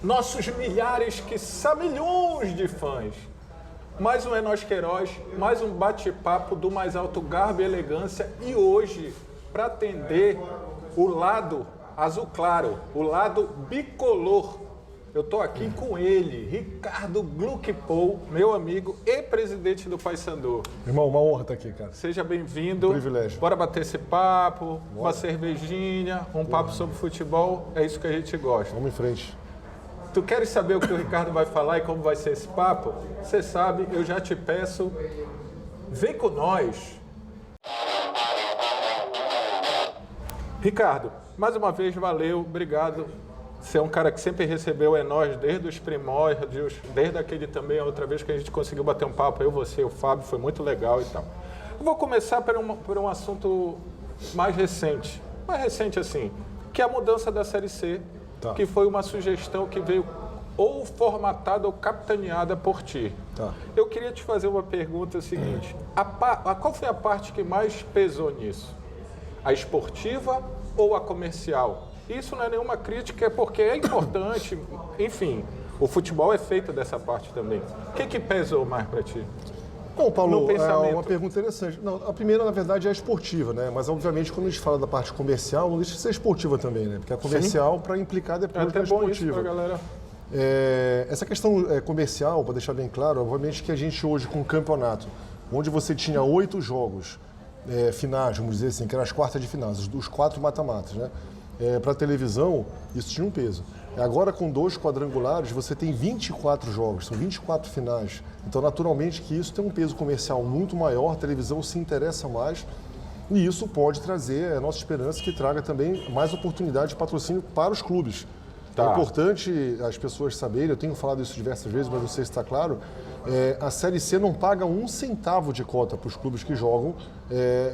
nossos milhares, quiçá milhões de fãs. Mais um É Nós Queiroz, mais um bate-papo do mais alto garbo e elegância. E hoje, para atender o lado azul claro, o lado bicolor, eu estou aqui com ele, Ricardo Gluckpol, meu amigo e presidente do Paysandu. Irmão, uma honra estar aqui, cara. Seja bem-vindo. Um privilégio. Bora bater esse papo, uma cervejinha, papo sobre futebol, é isso que a gente gosta. Vamos em frente. Tu queres saber o que o Ricardo vai falar e como vai ser esse papo? Você sabe, eu já te peço, vem com nós. Ricardo, mais uma vez, valeu, obrigado. Você é um cara que sempre recebeu É Nós desde os primórdios, desde aquele também, a outra vez que a gente conseguiu bater um papo, eu, você, o Fábio, foi muito legal e tal. Eu vou começar por um assunto mais recente assim, que é a mudança da Série C, que foi uma sugestão que veio ou formatada ou capitaneada por ti. Eu queria te fazer uma pergunta seguinte, qual foi a parte que mais pesou nisso? A esportiva ou a comercial? Isso não é nenhuma crítica, é porque é importante, enfim, o futebol é feito dessa parte também. O que pesou mais para ti? Bom, Paulo, é uma pergunta interessante. Não, a primeira, na verdade, é a esportiva, né? Mas, obviamente, quando a gente fala da parte comercial, não deixa de ser esportiva também, né? Porque a comercial, para implicar depois na esportiva. É até bom isso pra galera. Essa questão comercial, para deixar bem claro, obviamente que a gente hoje, com o campeonato, onde você tinha 8 jogos finais, vamos dizer assim, que eram as quartas de finais, os 4 mata-matas, né? Para a televisão, isso tinha um peso. Agora, com 2 quadrangulares, você tem 24 jogos, são 24 finais. Então, naturalmente, que isso tem um peso comercial muito maior, a televisão se interessa mais e isso pode trazer, a nossa esperança, que traga também mais oportunidade de patrocínio para os clubes. É importante as pessoas saberem, eu tenho falado isso diversas vezes, mas não sei se está claro, a Série C não paga 1 centavo de cota para os clubes que jogam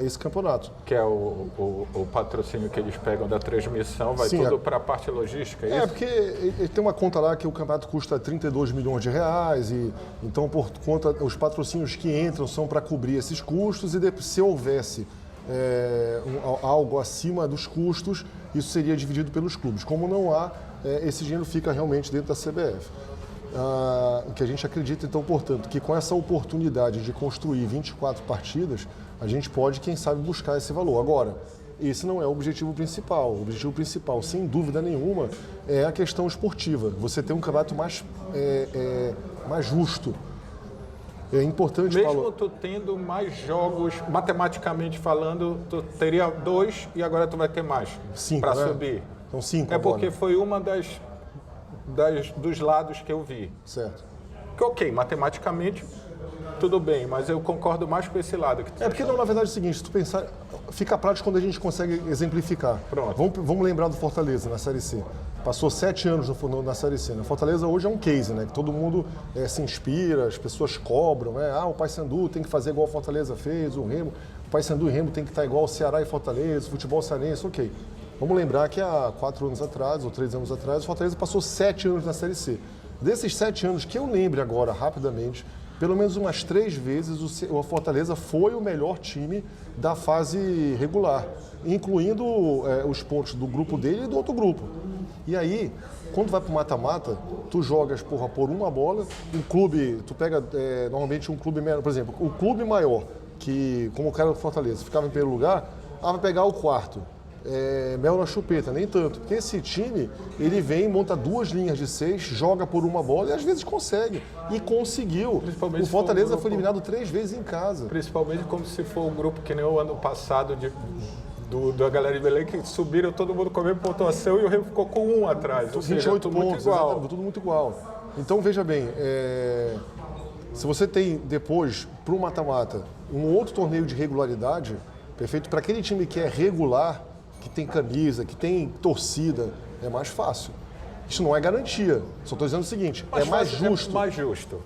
esse campeonato. Que é o patrocínio que eles pegam da transmissão, vai tudo para a parte logística, é isso? Porque tem uma conta lá que o campeonato custa 32 milhões de reais, e então por conta, os patrocínios que entram são para cobrir esses custos, e se houvesse algo acima dos custos, isso seria dividido pelos clubes. Como não há, esse dinheiro fica realmente dentro da CBF. O que a gente acredita, então, portanto, que com essa oportunidade de construir 24 partidas, a gente pode, quem sabe, buscar esse valor. Agora, esse não é o objetivo principal. O objetivo principal, sem dúvida nenhuma, é a questão esportiva. Você ter um campeonato mais justo. É importante, mesmo Paulo, tu tendo mais jogos, matematicamente falando, tu teria 2 e agora tu vai ter mais 5 para subir. São 5 agora. Porque foi uma dos lados que eu vi. Certo. Que ok, matematicamente tudo bem, mas eu concordo mais com esse lado. Porque não, na verdade é o seguinte, se tu pensar, fica prático quando a gente consegue exemplificar. Pronto. Vamos lembrar do Fortaleza na Série C. Passou 7 anos na Série C. Fortaleza hoje é um case, né? Que todo mundo se inspira, as pessoas cobram, né? O Paysandu tem que fazer igual o Fortaleza fez, o Remo. O Paysandu e o Remo tem que estar igual o Ceará e Fortaleza, o futebol cearense, ok. Vamos lembrar que há 4 anos atrás, ou 3 anos atrás, o Fortaleza passou 7 anos na Série C. Desses 7 anos, que eu lembre agora, rapidamente, pelo menos umas 3 vezes o Fortaleza foi o melhor time da fase regular, incluindo os pontos do grupo dele e do outro grupo. E aí, quando vai para o mata-mata, tu jogas por uma bola, um clube, tu pega normalmente um clube menor, por exemplo, o clube maior, que como o cara do Fortaleza ficava em primeiro lugar, vai pegar o quarto. Mel na chupeta, nem tanto. Porque esse time, ele vem, monta 2 linhas de 6, joga por uma bola e às vezes consegue. E conseguiu. O Fortaleza foi eliminado 3 vezes em casa. Principalmente como se for um grupo que nem o ano passado da galera de Belém, que subiram todo mundo com a mesma pontuação e o Remo ficou com 1 atrás. 28 pontos, tudo muito igual. Então, veja bem, se você tem depois, para o mata-mata, um outro torneio de regularidade, perfeito, para aquele time que é regular, que tem camisa, que tem torcida, é mais fácil. Isso não é garantia. Só estou dizendo o seguinte, é mais justo. Mais justo,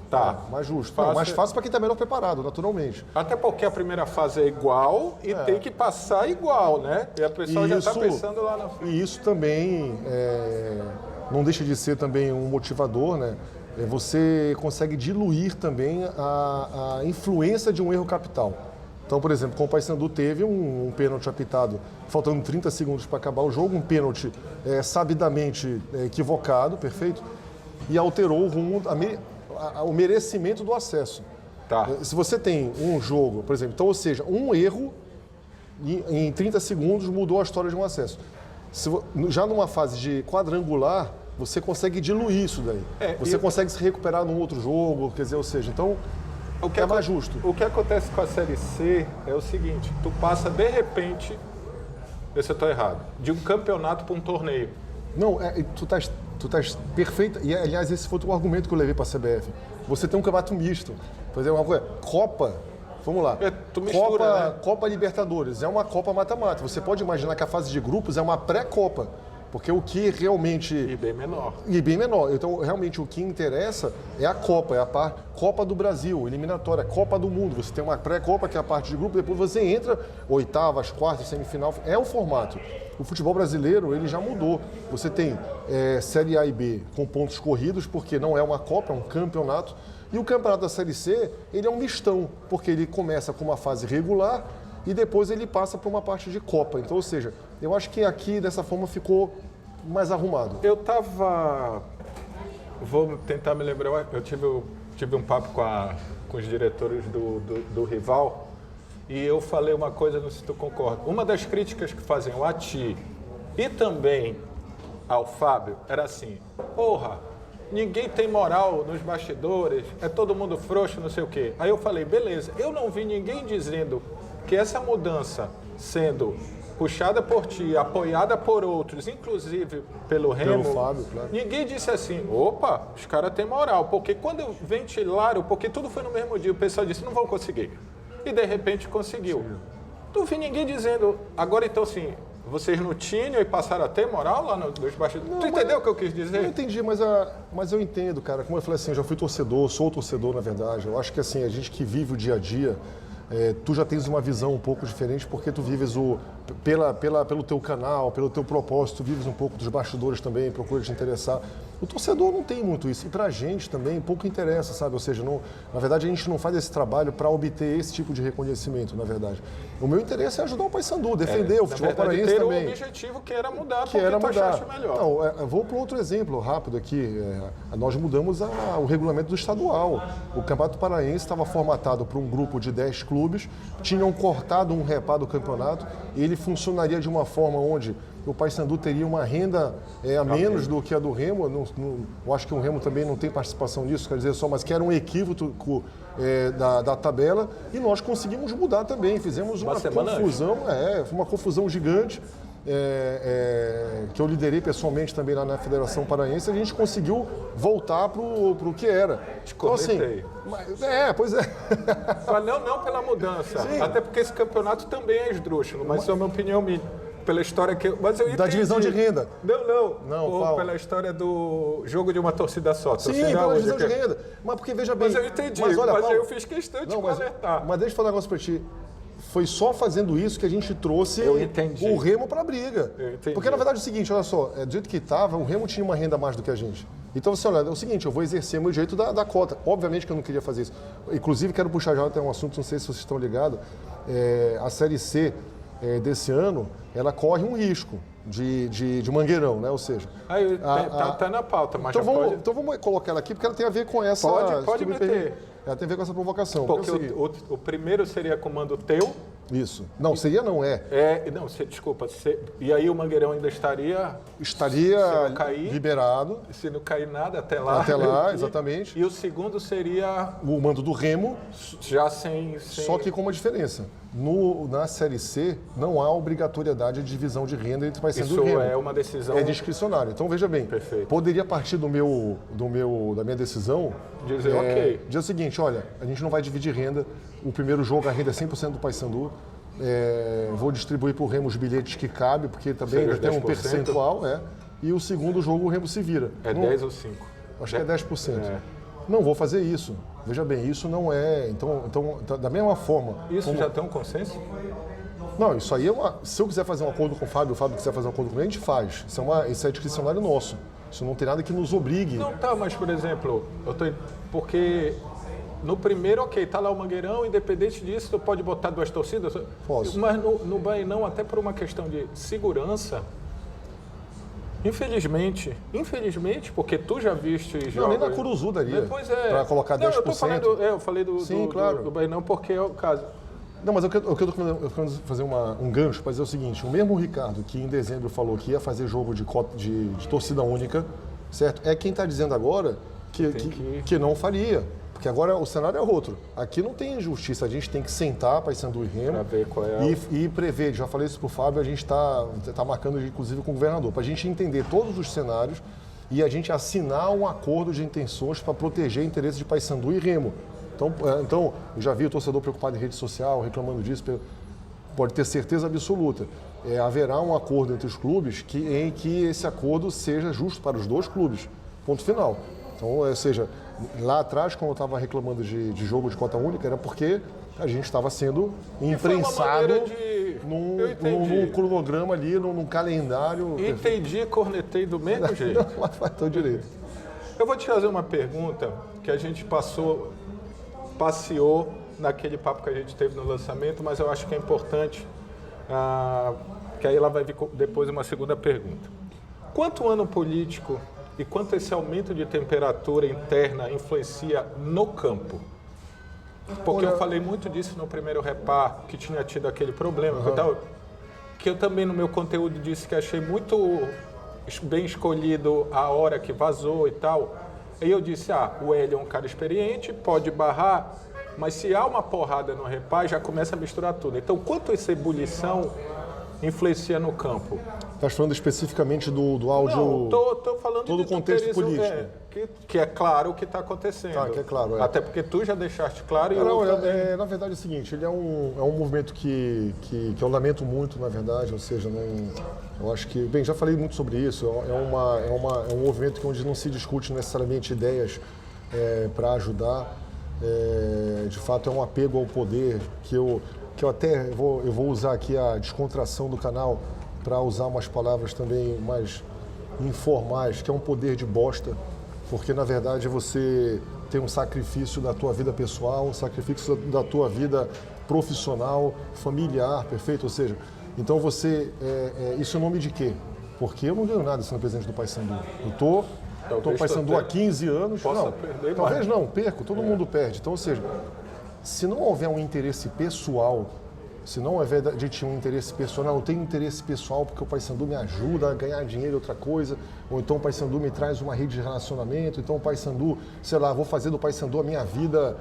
mais justo. Mais fácil para quem está melhor preparado, naturalmente. Até porque a primeira fase é igual e tem que passar igual, né? E a pessoa já está pensando lá na frente. E isso também não deixa de ser também um motivador, né? Você consegue diluir também a influência de um erro capital. Então, por exemplo, com o Paysandu teve um pênalti apitado, faltando 30 segundos para acabar o jogo, um pênalti sabidamente equivocado, perfeito? e alterou o rumo, o merecimento do acesso. Tá. Se você tem um jogo, por exemplo, então, ou seja, um erro em 30 segundos mudou a história de um acesso. Já numa fase de quadrangular, você consegue diluir isso daí. Você consegue se recuperar num outro jogo, quer dizer, ou seja, então é mais justo. O que acontece com a Série C é o seguinte, tu passa de repente, vê se eu estou errado, de um campeonato para um torneio. Não, tu estás perfeita, e aliás esse foi o argumento que eu levei para a CBF. Você tem um campeonato misto, por exemplo, uma coisa, Copa, vamos lá, tu mistura, né? Copa Libertadores, é uma Copa mata-mata. Você pode imaginar que a fase de grupos é uma pré-Copa. Porque o que realmente... E bem menor. E bem menor. Então, realmente, o que interessa é a Copa, é a Copa do Brasil, eliminatória, Copa do Mundo. Você tem uma pré-Copa, que é a parte de grupo, depois você entra, oitavas, quartas, semifinal. É o formato. O futebol brasileiro, ele já mudou. Você tem Série A e B com pontos corridos, porque não é uma Copa, é um campeonato. E o campeonato da Série C, ele é um mistão, porque ele começa com uma fase regular e depois ele passa para uma parte de Copa. Então, ou seja, eu acho que aqui, dessa forma, ficou mais arrumado. Vou tentar me lembrar, eu tive um papo com os diretores do rival e eu falei uma coisa, não sei se tu concorda. Uma das críticas que faziam a ti e também ao Fábio era assim, porra, ninguém tem moral nos bastidores, é todo mundo frouxo, não sei o quê. Aí eu falei, beleza, eu não vi ninguém dizendo que essa mudança sendo puxada por ti, apoiada por outros, inclusive pelo Remo, pelo Fábio, claro. Ninguém disse assim, opa, os caras têm moral, porque quando ventilaram, porque tudo foi no mesmo dia, o pessoal disse, não vão conseguir. E de repente conseguiu. Sim. Não vi ninguém dizendo, agora então assim, vocês não tinham e passaram a ter moral lá nos bastidores. Tu entendeu o que eu quis dizer? Eu entendi, mas eu entendo, cara. Como eu falei assim, eu já fui torcedor, sou torcedor, na verdade. Eu acho que assim, a gente que vive o dia a dia, tu já tens uma visão um pouco diferente porque tu vives pelo teu canal, pelo teu propósito, tu vives um pouco dos bastidores também, procura te interessar. O torcedor não tem muito isso. E pra gente também pouco interessa, sabe? Ou seja, na verdade a gente não faz esse trabalho para obter esse tipo de reconhecimento, na verdade. O meu interesse é ajudar o Paysandu, defender o futebol paraense também. Ter um objetivo que era mudar, que era mudar. Melhor. Não, vou para outro exemplo rápido aqui. Nós mudamos o regulamento do estadual. O Campeonato Paraense estava formatado para um grupo de 10 clubes, tinham cortado um repá do campeonato e ele funcionaria de uma forma onde o Paysandu teria uma renda a menos do que a do Remo. Eu acho que o Remo também não tem participação nisso, quer dizer só, mas que era um equívoco da tabela e nós conseguimos mudar também. Fizemos uma confusão, uma confusão gigante. Que eu liderei pessoalmente também lá na Federação Paraense, a gente conseguiu voltar para o que era. Então, assim, pois é. Mas não pela mudança, sim. Até porque esse campeonato também é esdrúxulo, mas isso é uma opinião minha. Pela história que mas eu entendi. Da divisão de renda. Não, pela história do jogo de uma torcida só. Sim, pela divisão de renda. Mas porque, veja bem... Mas eu entendi, mas Paulo, eu fiz questão de alertar. Mas deixa eu falar um negócio para ti. Foi só fazendo isso que a gente trouxe o Remo para a briga. Porque, na verdade, é o seguinte, olha só, do jeito que estava, o Remo tinha uma renda a mais do que a gente. Então, você olha, é o seguinte, eu vou exercer o meu direito da cota. Obviamente que eu não queria fazer isso. Inclusive, quero puxar já até um assunto, não sei se vocês estão ligados, a Série C desse ano, ela corre um risco de mangueirão, né? Ou seja... Tá na pauta, mas então vamos colocar ela aqui, porque ela tem a ver com essa... Pode meter. Ela tem a ver com essa provocação. Porque o primeiro seria comando teu. Isso. Não, seria não, desculpa. E aí o mangueirão ainda estaria liberado. Se não cair nada, até lá. Até lá, exatamente. E o segundo seria... O mando do Remo. Já sem... Só que com uma diferença. Na Série C, não há obrigatoriedade de divisão de renda entre Paysandu e Remo. Isso é uma decisão... É discricionário. Então, veja bem. Perfeito. Poderia partir da minha decisão... Dizer o seguinte, olha, a gente não vai dividir renda. O primeiro jogo, a renda é 100% do Paysandu. Vou distribuir para o Remo os bilhetes que cabe, porque também tem um percentual. E o segundo jogo, o Remo se vira. 10 ou 5? Acho que é 10%. Não vou fazer isso. Veja bem, isso não é... Então da mesma forma... Isso já tem um consenso? Não, isso aí se eu quiser fazer um acordo com o Fábio quiser fazer um acordo comigo, a gente faz. Isso é discricionário nosso. Isso não tem nada que nos obrigue. Não, mas, por exemplo, porque no primeiro, tá lá o mangueirão, independente disso, tu pode botar 2 torcidas. Posso. Mas no Bainão, até por uma questão de segurança, Infelizmente, porque tu já viste jogos... Não, nem na Curuzu daria, para colocar 10%. Não, eu tô falando, eu falei do Bainão porque é o caso. Não, mas eu quero fazer um gancho para dizer o seguinte, o mesmo Ricardo que em dezembro falou que ia fazer jogo de torcida única, certo? É quem está dizendo agora que não faria. Porque agora o cenário é outro. Aqui não tem injustiça, a gente tem que sentar, Paysandu e Remo, pra ver qual é e prever. Já falei isso para o Fábio, a gente está marcando inclusive com o governador, para a gente entender todos os cenários e a gente assinar um acordo de intenções para proteger interesses de Paysandu e Remo. Então, eu já vi o torcedor preocupado em rede social, reclamando disso, pode ter certeza absoluta. Haverá um acordo entre os clubes em que esse acordo seja justo para os dois clubes. Ponto final. Então, ou seja, lá atrás, quando eu estava reclamando de jogo de cota única, era porque a gente estava sendo imprensado num cronograma ali, num calendário. Entendi, cornetei do mesmo jeito. Faz todo direito. Eu vou te fazer uma pergunta que a gente passeou naquele papo que a gente teve no lançamento, mas eu acho que é importante, que aí ela vai vir depois uma segunda pergunta. Quanto o ano político e quanto esse aumento de temperatura interna influencia no campo? Porque eu falei muito disso no primeiro repar, que tinha tido aquele problema, que eu também no meu conteúdo disse que achei muito bem escolhido a hora que vazou e tal. Aí eu disse, o Hélio é um cara experiente, pode barrar, mas se há uma porrada no repar, já começa a misturar tudo. Então, quanto essa ebulição influencia no campo? Está falando especificamente do áudio... Não, estou falando todo o contexto político. Que é claro o que está acontecendo. Tá, que é claro. Até porque tu já deixaste claro. Na verdade é o seguinte, ele é um movimento que eu lamento muito, na verdade, ou seja, eu acho que... Bem, já falei muito sobre isso, é um movimento onde não se discute necessariamente ideias para ajudar. De fato, é um apego ao poder que eu até vou usar aqui a descontração do canal para usar umas palavras também mais informais, que é um poder de bosta, porque na verdade você tem um sacrifício da tua vida pessoal, um sacrifício da tua vida profissional, familiar, perfeito? Ou seja, então você, isso é nome de quê? Porque eu não ganho nada sendo presidente do Paysandu. Eu estou no Paysandu há 15 anos, talvez não, perco, todo mundo perde. Então, ou seja, se não houver um interesse pessoal, se não houver de um interesse pessoal, eu tenho interesse pessoal porque o Paysandu me ajuda a ganhar dinheiro, outra coisa, ou então o Paysandu me traz uma rede de relacionamento, então o Paysandu, sei lá, vou fazer do Paysandu a minha vida,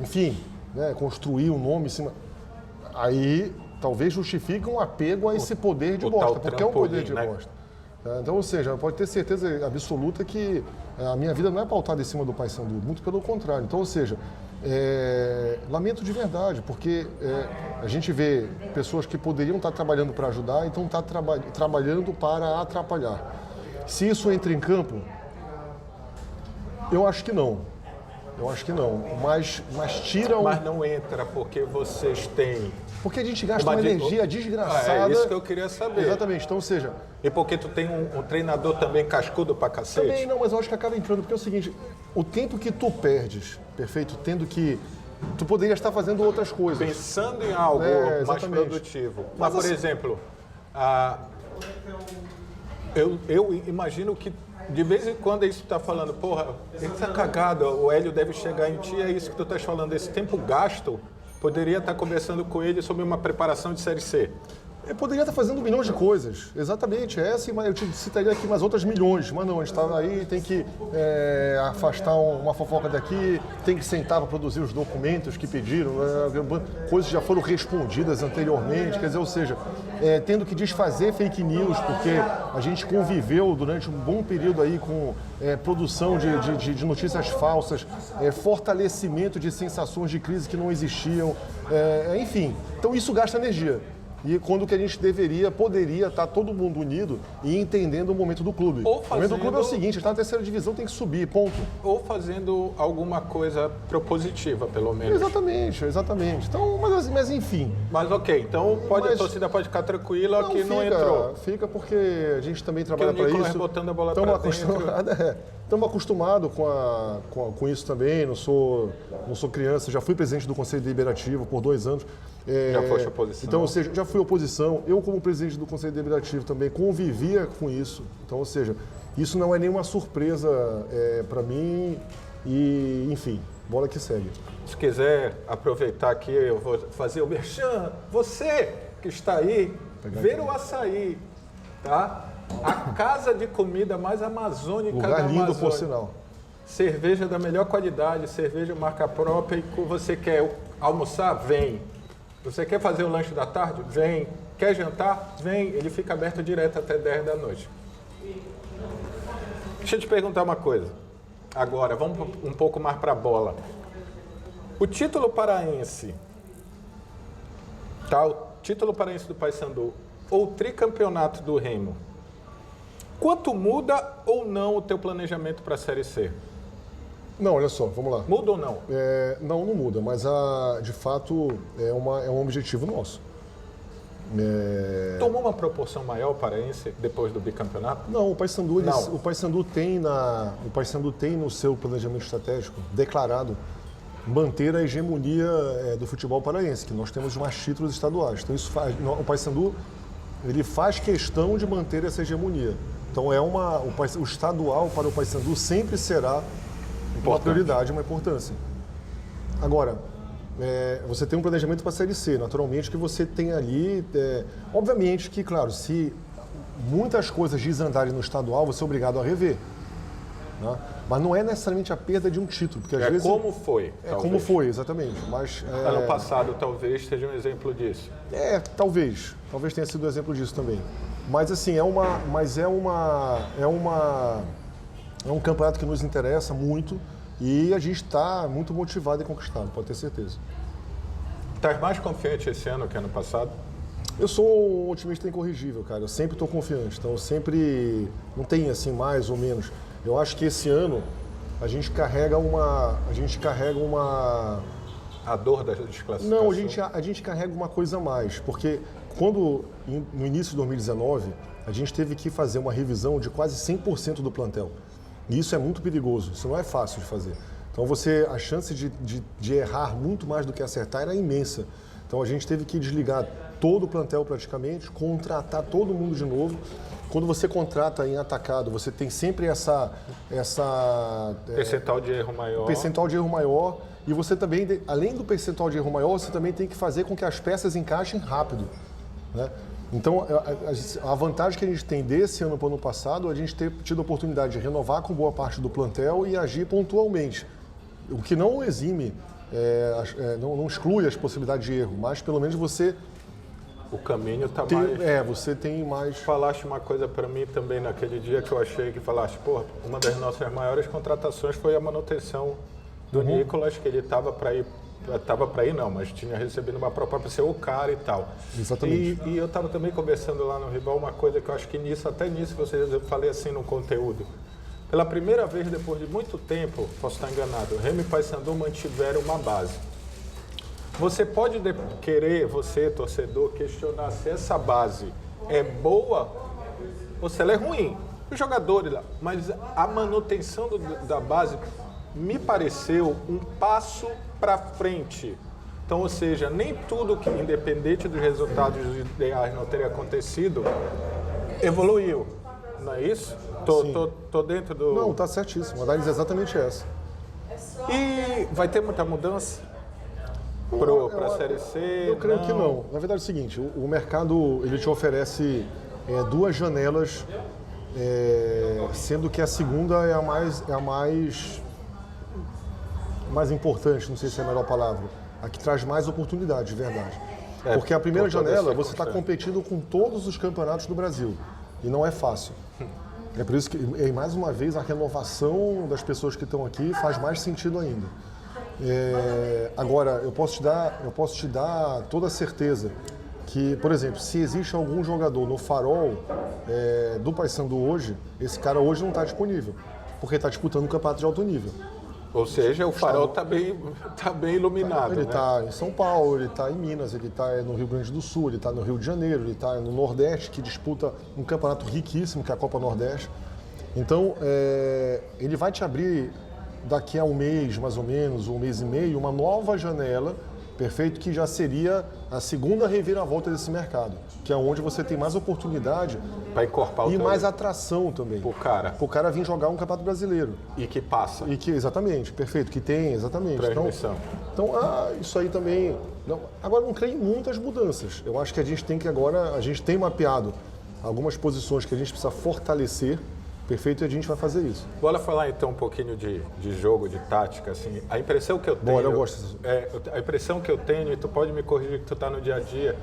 enfim, construir um nome em cima. Aí talvez justifique um apego a esse poder de bosta, porque é um poder de bosta. Então, ou seja, pode ter certeza absoluta que a minha vida não é pautada em cima do Paysandu, muito pelo contrário. Então, ou seja, lamento de verdade, porque a gente vê pessoas que poderiam estar trabalhando para ajudar e estão trabalhando para atrapalhar. Se isso entra em campo, eu acho que não. Mas tiram... Mas não entra porque vocês têm... Porque a gente gasta uma energia desgraçada. É isso que eu queria saber. Exatamente, então, ou seja... E porque tu tem um treinador também cascudo pra cacete? Também não, mas eu acho que acaba entrando, porque é o seguinte, o tempo que tu perdes, perfeito, tendo que... Tu poderia estar fazendo outras coisas. Pensando em algo mais produtivo. Mas, por exemplo, eu imagino que de vez em quando isso está falando, porra, essa cagada, o Hélio deve chegar em ti, é isso que tu estás falando, esse tempo gasto, poderia estar conversando com ele sobre uma preparação de Série C. Eu poderia estar fazendo milhões de coisas, exatamente, essa, eu te citaria aqui mais outras milhões, mas não, a gente está aí, tem que afastar uma fofoca daqui, tem que sentar para produzir os documentos que pediram, coisas que já foram respondidas anteriormente, quer dizer, ou seja, tendo que desfazer fake news, porque a gente conviveu durante um bom período aí com produção de notícias falsas, fortalecimento de sensações de crise que não existiam, enfim, então isso gasta energia. E quando que a gente poderia estar todo mundo unido e entendendo o momento do clube. O momento do clube é o seguinte, está na terceira divisão, tem que subir, ponto. Ou fazendo alguma coisa propositiva, pelo menos. Exatamente. Então, mas enfim. Mas ok, então a torcida pode ficar tranquila que não entrou. Fica porque a gente também trabalha para isso. Botando a bola para dentro. Estamos acostumados com isso também, não sou criança, já fui presidente do Conselho Deliberativo por 2 anos. Já foste oposição. Então, ou seja, já fui oposição. Eu, como presidente do Conselho Deliberativo, também convivia com isso. Então, ou seja, isso não é nenhuma surpresa para mim e, enfim, bola que segue. Se quiser aproveitar aqui, eu vou fazer o merchan. Você que está aí, ver o açaí, tá? A casa de comida mais amazônica da Amazônia. Lugar lindo, por sinal. Cerveja da melhor qualidade, cerveja marca própria. E você quer almoçar? Vem. Você quer fazer o lanche da tarde? Vem. Quer jantar? Vem. Ele fica aberto direto até 10 da noite. Deixa eu te perguntar uma coisa. Agora, vamos um pouco mais para a bola. O título paraense, tá? O título paraense do Paysandu ou o tricampeonato do Remo, quanto muda ou não o teu planejamento para a Série C? Não, olha só, vamos lá. Muda ou não? Não muda, mas de fato é um objetivo nosso. Tomou uma proporção maior paraense depois do bicampeonato? Não, o Paysandu tem no seu planejamento estratégico declarado manter a hegemonia do futebol paraense, que nós temos mais títulos estaduais. Então o Paysandu ele faz questão de manter essa hegemonia. Então o estadual para o Paysandu sempre será uma prioridade, uma importância. Agora, você tem um planejamento para a Série C, naturalmente que você tem ali, obviamente que, claro, se muitas coisas desandarem no estadual, você é obrigado a rever. Né? Mas não é necessariamente a perda de um título, porque às vezes... como foi. Como foi, exatamente. Mas, ano passado talvez seja um exemplo disso. Talvez tenha sido um exemplo disso também. Mas assim, é um campeonato que nos interessa muito e a gente está muito motivado em conquistá-lo, pode ter certeza. Estás mais confiante esse ano que ano passado? Eu sou um otimista incorrigível, cara. Eu sempre estou confiante. Então, eu sempre... Não tem, assim, mais ou menos. Eu acho que esse ano a gente carrega uma... A dor da desclassificação? Não, a gente carrega uma coisa a mais. Porque quando, no início de 2019, a gente teve que fazer uma revisão de quase 100% do plantel. E isso é muito perigoso. Isso não é fácil de fazer. Então, a chance de errar muito mais do que acertar era imensa. Então, a gente teve que desligar todo o plantel praticamente, contratar todo mundo de novo. Quando você contrata em atacado, você tem sempre essa percentual de erro maior. Percentual de erro maior. E você também, além do percentual de erro maior, você também tem que fazer com que as peças encaixem rápido. Né? Então, a vantagem que a gente tem desse ano para o ano passado, a gente ter tido a oportunidade de renovar com boa parte do plantel e agir pontualmente. O que não exime, não exclui as possibilidades de erro, mas pelo menos você... O caminho está mais... você tem mais... Falaste uma coisa para mim também naquele dia que eu achei que falaste, uma das nossas maiores contratações foi a manutenção do Nicolas, que ele estava para ir, não, mas tinha recebido uma proposta para ser o cara e tal. Exatamente. E eu estava também conversando lá no Rival, uma coisa que eu acho que até nisso eu falei assim no conteúdo. Pela primeira vez, depois de muito tempo, posso estar enganado, Remo e Paysandu mantiveram uma base. Você pode querer, você, torcedor, questionar se essa base é boa ou se ela é ruim. Os jogadores lá, mas a manutenção da base me pareceu um passo para frente. Então, ou seja, nem tudo que, independente dos resultados ideais não teria acontecido, evoluiu. Não é isso? Tô dentro do... Não, tá certíssimo. A análise é exatamente essa. E vai ter muita mudança para a Série C? Eu creio que não. Na verdade é o seguinte, o mercado ele te oferece duas janelas, sendo que a segunda é a mais importante, não sei se é a melhor palavra, a que traz mais oportunidade, de verdade. Porque a primeira janela você está competindo com todos os campeonatos do Brasil e não é fácil. É por isso que, mais uma vez, a renovação das pessoas que estão aqui faz mais sentido ainda. Agora, eu posso te dar toda a certeza que, por exemplo, se existe algum jogador no farol do Paysandu hoje, esse cara hoje não está disponível, porque está disputando um campeonato de alto nível. Ou seja, o farol está bem iluminado. Ele está em São Paulo, ele está em Minas, ele está no Rio Grande do Sul, ele está no Rio de Janeiro, ele está no Nordeste, que disputa um campeonato riquíssimo, que é a Copa Nordeste. Então, ele vai te abrir daqui a um mês, mais ou menos, um mês e meio, uma nova janela perfeito, que já seria a segunda reviravolta desse mercado, que é onde você tem mais oportunidade para encorpar e mais atração também. Pro cara vir jogar um campeonato brasileiro. E que passa. Exatamente, perfeito, que tem, exatamente. Transmissão. Então isso aí também... Agora, não creio em muitas mudanças. Eu acho que a gente tem mapeado algumas posições que a gente precisa fortalecer, perfeito, e a gente vai fazer isso. Bora falar então um pouquinho de jogo, de tática, assim. A impressão que eu tenho... Bora, eu gosto disso. A impressão que eu tenho, e tu pode me corrigir que tu tá no dia a dia,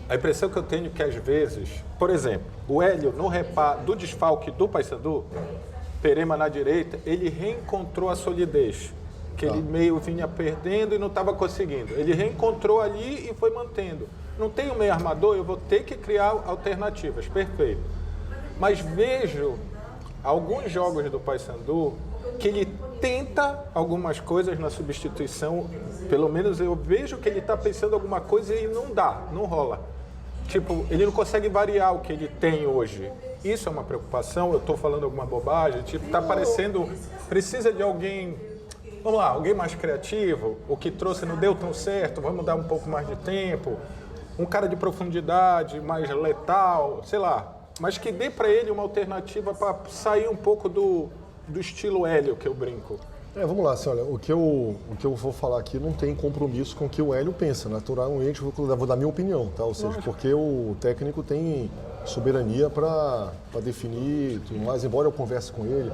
a impressão que eu tenho é que às vezes, por exemplo, o Hélio, no do desfalque do Paysandu, Perema na direita, ele reencontrou a solidez, que ele meio vinha perdendo e não estava conseguindo. Ele reencontrou ali e foi mantendo. Não tem um meio armador, eu vou ter que criar alternativas, perfeito. Mas vejo alguns jogos do Paysandu que ele tenta algumas coisas na substituição, pelo menos eu vejo que ele está pensando alguma coisa e não dá, não rola. Tipo, ele não consegue variar o que ele tem hoje. Isso é uma preocupação, eu estou falando alguma bobagem, tipo, está parecendo, precisa de alguém, vamos lá, alguém mais criativo, o que trouxe não deu tão certo, vamos dar um pouco mais de tempo, um cara de profundidade, mais letal, sei lá. Mas que dê para ele uma alternativa para sair um pouco do estilo Hélio, que eu brinco. Vamos lá, assim, olha, o que eu vou falar aqui não tem compromisso com o que o Hélio pensa. Naturalmente, vou dar minha opinião, tá? Ou seja, porque o técnico tem soberania para definir tudo mais, embora eu converse com ele,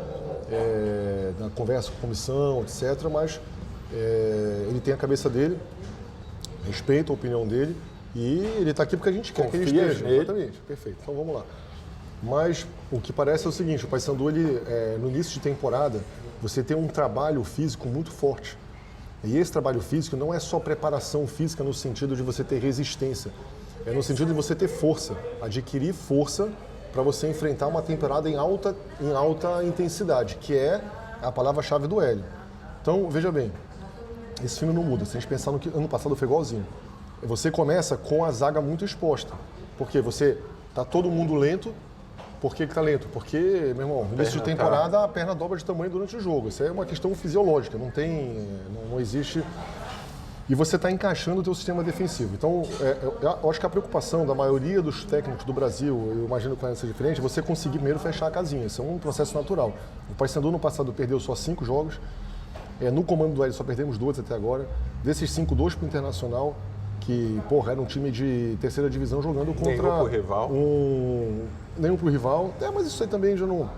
converse com a comissão, etc., mas ele tem a cabeça dele, respeito a opinião dele, e ele está aqui porque a gente quer que ele esteja. Nele. Exatamente, perfeito. Então vamos lá. Mas o que parece é o seguinte, o Paysandu, no início de temporada, você tem um trabalho físico muito forte. E esse trabalho físico não é só preparação física no sentido de você ter resistência, é no sentido de você ter força, adquirir força para você enfrentar uma temporada em alta intensidade, que é a palavra-chave do Hélio. Então, veja bem, esse filme não muda. Se a gente pensar no que ano passado foi igualzinho. Você começa com a zaga muito exposta, porque você tá todo mundo lento. Por que está lento? Porque, meu irmão, no início de temporada a perna dobra de tamanho durante o jogo. Isso é uma questão fisiológica, não existe. E você está encaixando o teu sistema defensivo. Então, eu acho que a preocupação da maioria dos técnicos do Brasil, eu imagino que vai ser diferente, é você conseguir primeiro fechar a casinha. Isso é um processo natural. O Paysandu no passado perdeu só 5 jogos. No comando do Hélio só perdemos 2 até agora. Desses 5, 2 para o Internacional, que, era um time de terceira divisão jogando contra... Nenhum pro rival. Nenhum pro rival. Mas isso aí também já não...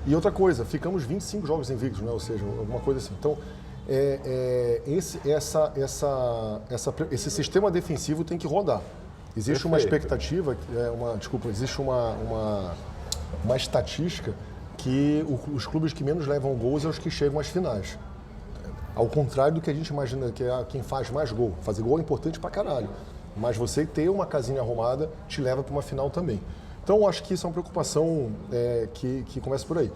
E outra coisa, ficamos 25 jogos invictos, né? Ou seja, alguma coisa assim. Então, esse sistema defensivo tem que rodar. Existe uma expectativa, existe uma estatística que os clubes que menos levam gols são os que chegam às finais. Ao contrário do que a gente imagina, que é quem faz mais gol. Fazer gol é importante pra caralho. Mas você ter uma casinha arrumada te leva para uma final também. Então, eu acho que isso é uma preocupação que começa por aí.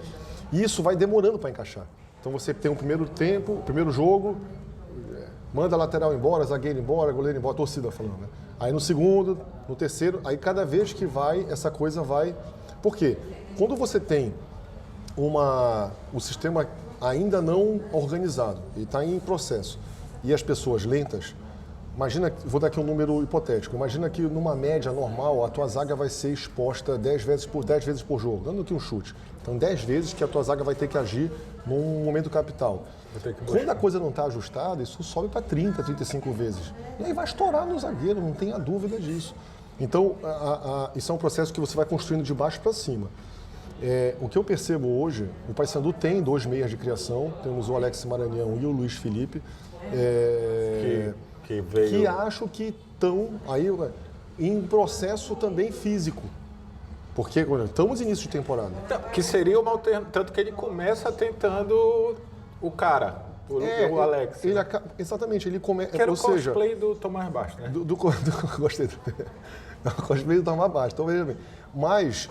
E isso vai demorando para encaixar. Então, você tem um primeiro jogo, manda a lateral embora, zagueiro embora, goleiro embora, torcida falando, né? Aí no segundo, no terceiro, aí cada vez que vai, essa coisa vai... Por quê? Quando você tem o sistema ainda não organizado e está em processo, e as pessoas lentas, imagina, vou dar aqui um número hipotético, imagina que numa média normal a tua zaga vai ser exposta 10 vezes por jogo, dando aqui um chute. Então 10 vezes que a tua zaga vai ter que agir num momento capital. Quando a coisa não está ajustada, isso sobe para 30, 35 vezes. E aí vai estourar no zagueiro, não tenha dúvida disso. Então, isso é um processo que você vai construindo de baixo para cima. O que eu percebo hoje, o Paysandu tem 2 meias de criação, temos o Alex Maranhão e o Luiz Felipe, que acho que estão aí em processo também físico. Porque estamos no início de temporada. Que seria uma alternativa, tanto que ele começa tentando o cara, o Alex. Exatamente, ele começa... Que era o cosplay do Tomás Bastos, né? Gostei do cosplay do Tomás Bastos, então veja bem. Mas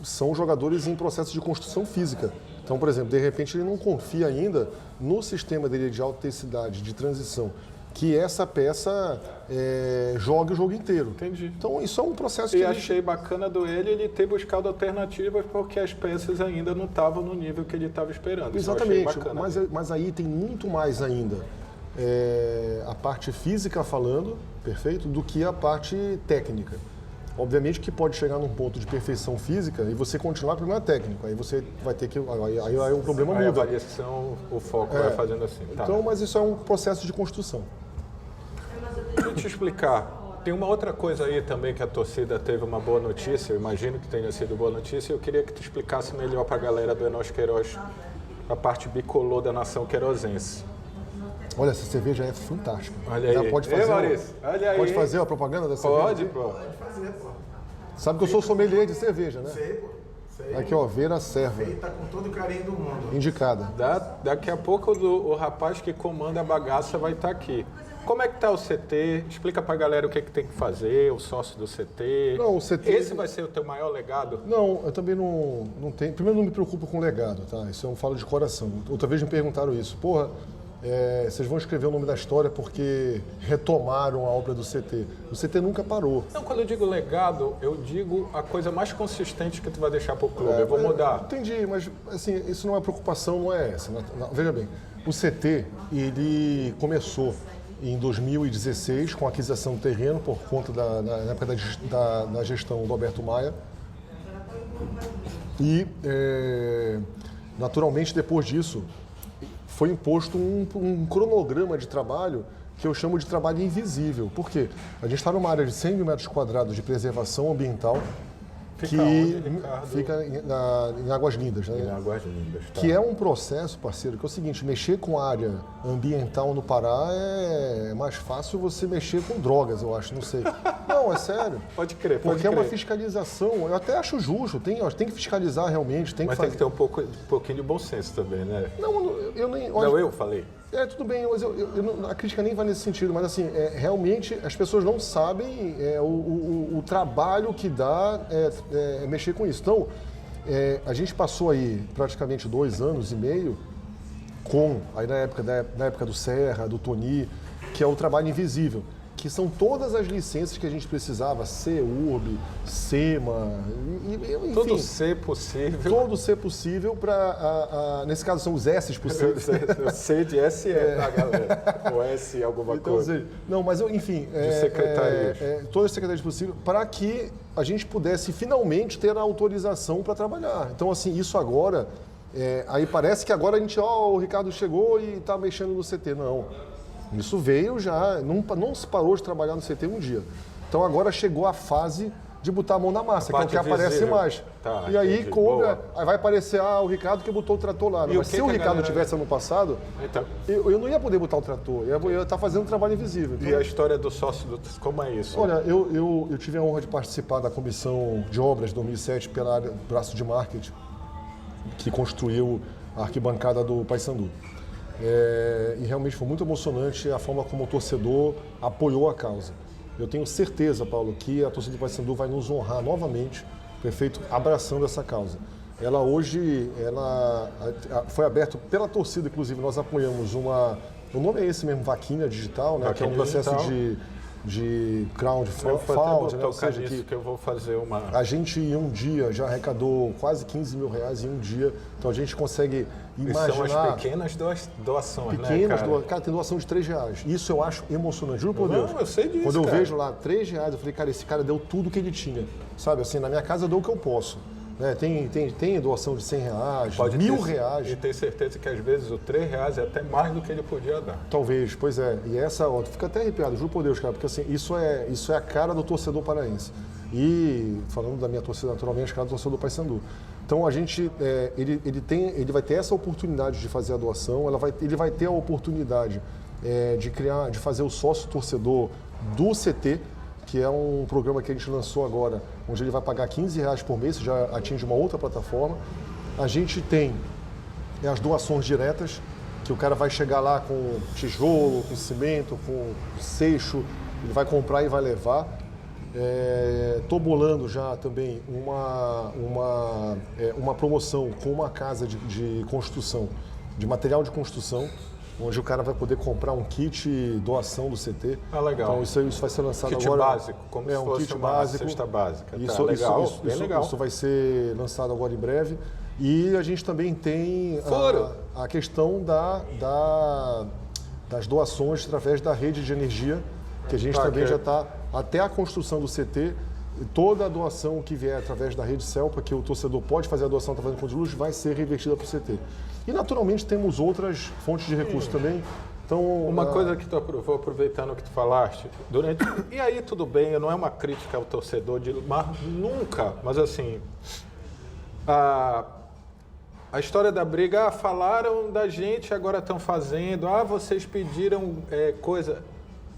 são jogadores em processo de construção física. Então, por exemplo, de repente ele não confia ainda no sistema dele de alta intensidade, de transição, que essa peça jogue o jogo inteiro. Entendi. Então, isso é um processo que... E achei bacana do ele ter buscado alternativas porque as peças ainda não estavam no nível que ele estava esperando. Exatamente, mas aí tem muito mais ainda. a parte física falando, perfeito, do que a parte técnica. Obviamente que pode chegar num ponto de perfeição física e você continuar com o problema técnico. Aí você vai ter que... Aí o problema muda. A avaliação, o foco vai fazendo assim. Tá. Então, mas isso é um processo de construção. Deixa eu te explicar. Tem uma outra coisa aí também que a torcida teve uma boa notícia. Eu imagino que tenha sido boa notícia. Eu queria que tu explicasse melhor para a galera do Enos Queiroz a parte bicolor da nação queirozense. Olha, essa cerveja é fantástica. Olha aí. Pode fazer, Maurício, olha aí. Pode fazer a propaganda da cerveja? Pode, pô. Sabe que eu sou sommelier de cerveja, né? Sei, pô. Sei. Aqui, ó, Vera Serva. Feita com todo o carinho do mundo. Indicada. Daqui a pouco o rapaz que comanda a bagaça vai estar aqui. Como é que tá o CT? Explica pra galera o que tem que fazer, o sócio do CT. Não, o CT... Esse vai ser o teu maior legado? Não, eu também não tenho... Primeiro, não me preocupo com legado, tá? Isso eu falo de coração. Outra vez me perguntaram isso. Porra, vocês vão escrever o nome da história porque retomaram a obra do CT. O CT nunca parou. Não, quando eu digo legado, eu digo a coisa mais consistente que tu vai deixar pro clube. Eu vou mudar. Entendi, mas assim, isso não é preocupação, não é essa. Veja bem, o CT, ele começou em 2016 com a aquisição do terreno por conta na época da gestão do Alberto Maia. E, naturalmente, depois disso, foi imposto um cronograma de trabalho que eu chamo de trabalho invisível. Por quê? A gente está numa área de 100 mil metros quadrados de preservação ambiental Fica onde, Ricardo? Fica em Águas Lindas. Né? Em Águas Lindas, tá. Que é um processo, parceiro, que é o seguinte, mexer com a área ambiental no Pará é mais fácil você mexer com drogas, eu acho, não sei. Não, é sério. Pode crer, pode Porque crer. é uma fiscalização, eu até acho justo, tem que fiscalizar realmente, tem Mas que tem fazer... que ter um pouquinho de bom senso também, né? Não, eu nem... Não, eu falei. Tudo bem, mas a crítica nem vai nesse sentido, mas assim, realmente as pessoas não sabem o trabalho que dá mexer com isso. Então, a gente passou aí praticamente 2 anos e meio aí na época do Serra, do Tony, que é o trabalho invisível, que são todas as licenças que a gente precisava, CURB, SEMA, enfim. Todo ser possível. Todo ser possível para, nesse caso são os S's possíveis. Eu sei de SE, tá, galera? O S alguma Então, coisa. não, mas enfim, De secretarias. todas as secretarias possíveis, para que a gente pudesse finalmente ter a autorização para trabalhar. Então, assim, isso agora, aí parece que agora a gente, o Ricardo chegou e está mexendo no CT. Não, isso veio já, não se parou de trabalhar no CT um dia. Então agora chegou a fase de botar a mão na massa, que é o que aparece mais. Tá, e aí, aí vai aparecer, o Ricardo que botou o trator lá. Mas se o Ricardo tivesse ano passado, então, eu não ia poder botar o trator, eu ia estar fazendo um trabalho invisível. Então, e a história do sócio, como é isso? Olha, eu tive a honra de participar da comissão de obras de 2007 pela área, braço de marketing, que construiu a arquibancada do Paysandu. E realmente foi muito emocionante a forma como o torcedor apoiou a causa. Eu tenho certeza, Paulo, que a torcida do Paysandu vai nos honrar novamente, perfeito, abraçando essa causa. Ela hoje, foi aberta pela torcida, inclusive, nós apoiamos o nome é esse mesmo, Vaquinha Digital, né? Que é um processo de crowdfunding, né? Ou seja, que eu vou fazer uma... A gente em um dia já arrecadou quase 15 mil reais em um dia, então a gente consegue imaginar... São as pequenas doações, né, cara? Cara, tem doação de R$3. Isso eu acho emocionante, juro por Deus. Não, eu sei disso, Quando eu cara. vejo lá R$3, eu falei, cara, esse cara deu tudo que ele tinha. Sabe, assim, na minha casa eu dou o que eu posso. Né? Tem doação de R$100, R$1.000. E ter certeza que às vezes o R$3 é até mais do que ele podia dar. Talvez, pois é. E essa, fica até arrepiado, juro por Deus, cara, porque assim, isso é a cara do torcedor paraense. E, falando da minha torcida, naturalmente, a cara do torcedor do Paysandu. Então, a gente, ele vai ter essa oportunidade de fazer a doação, ele vai ter a oportunidade de fazer o sócio torcedor do CT, que é um programa que a gente lançou agora, onde ele vai pagar R$15 por mês, já atinge uma outra plataforma. A gente tem as doações diretas, que o cara vai chegar lá com tijolo, com cimento, com seixo, ele vai comprar e vai levar. Estou bolando já também uma promoção com uma casa de construção, de material de construção, onde o cara vai poder comprar um kit doação do CT. Ah, legal. Então isso vai ser lançado kit agora. Básico, como se fosse kit uma básico. cesta básica. Isso, legal, bem legal. Isso vai ser lançado agora em breve. E a gente também tem a questão da das doações através da rede de energia, que a gente também já está, até a construção do CT, toda a doação que vier através da rede CELPA, que o torcedor pode fazer a doação através do Conto de Luz, vai ser revertida para o CT. E, naturalmente, temos outras fontes de recursos também. Então, uma coisa que vou aproveitando o que tu falaste, e aí tudo bem, não é uma crítica ao torcedor, mas nunca, mas assim, a história da briga, falaram da gente, agora estão fazendo, vocês pediram coisa,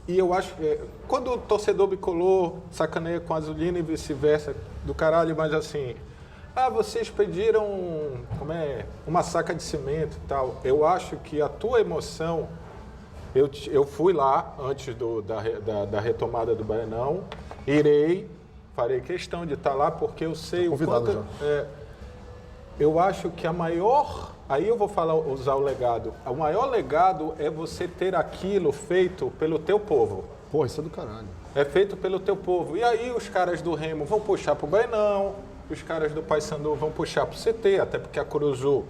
e eu acho que quando o torcedor bicolor sacaneia com a Azulina e vice-versa, do caralho, mas assim, vocês pediram uma saca de cimento e tal, eu acho que a tua emoção, eu fui lá antes da retomada do Baianão, farei questão de estar lá porque eu sei o quanto... eu acho que a maior... Aí eu vou usar o legado. O maior legado é você ter aquilo feito pelo teu povo. Pô, isso é do caralho. É feito pelo teu povo. E aí os caras do Remo vão puxar pro Baianão, os caras do Paysandu vão puxar pro CT, até porque a Curuzu...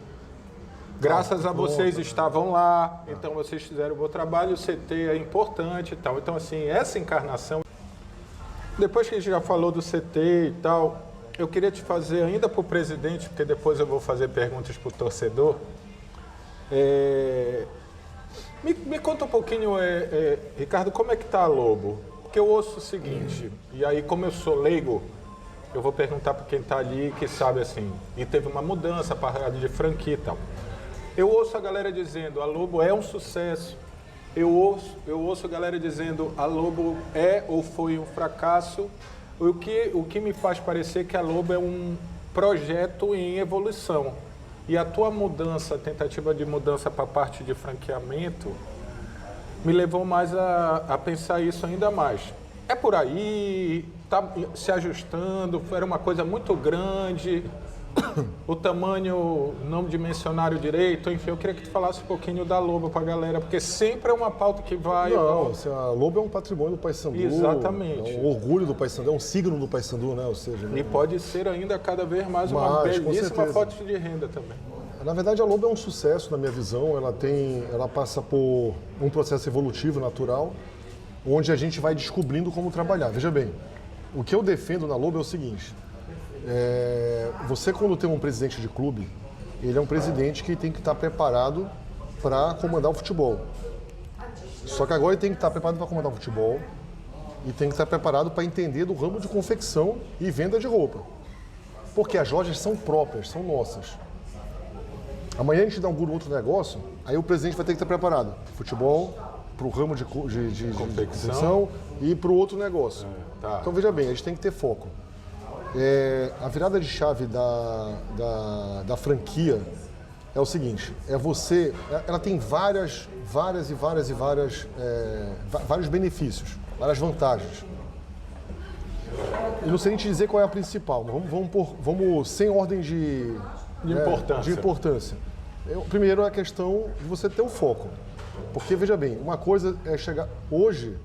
Graças a vocês estavam lá, então vocês fizeram o bom trabalho, o CT é importante e tal. Então, assim, essa encarnação... Depois que a gente já falou do CT e tal, eu queria te fazer ainda para o presidente, porque depois eu vou fazer perguntas para o torcedor. Me conta um pouquinho, Ricardo, como é que está a Lobo? Porque eu ouço o seguinte, e aí como eu sou leigo, eu vou perguntar para quem está ali que sabe assim, e teve uma mudança, parada de franquia e tal. Eu ouço a galera dizendo, a Lobo é um sucesso. Eu ouço a galera dizendo, a Lobo é ou foi um fracasso. O que me faz parecer que a Lobo é um projeto em evolução. E a tua mudança, a tentativa de mudança para a parte de franqueamento, me levou mais a pensar isso ainda mais. É por aí, está se ajustando, era uma coisa muito grande... O tamanho não dimensionário direito, enfim, eu queria que tu falasse um pouquinho da Lobo para a galera, porque sempre é uma pauta que vai... Não, assim, a Lobo é um patrimônio do Paysandu. Exatamente. É um orgulho do Paysandu, é um signo do Paysandu, né? Ou seja... E pode ser ainda cada vez mais uma belíssima fonte de renda também. Na verdade, a Lobo é um sucesso, na minha visão. Ela passa por um processo evolutivo, natural, onde a gente vai descobrindo como trabalhar. Veja bem, o que eu defendo na Lobo é o seguinte... você, quando tem um presidente de clube, ele é um presidente que tem que estar preparado para comandar o futebol. Só que agora ele tem que estar preparado para comandar o futebol e tem que estar preparado para entender do ramo de confecção e venda de roupa. Porque as lojas são próprias, são nossas. Amanhã a gente inaugura outro negócio, aí o presidente vai ter que estar preparado. Futebol, para o ramo de confecção e para o outro negócio. Então, veja bem, a gente tem que ter foco. A virada de chave da franquia é o seguinte, ela tem vários benefícios, várias vantagens. Eu não sei nem te dizer qual é a principal, mas vamos sem ordem de importância. Primeiro é a questão de você ter o foco, porque veja bem, uma coisa é chegar hoje,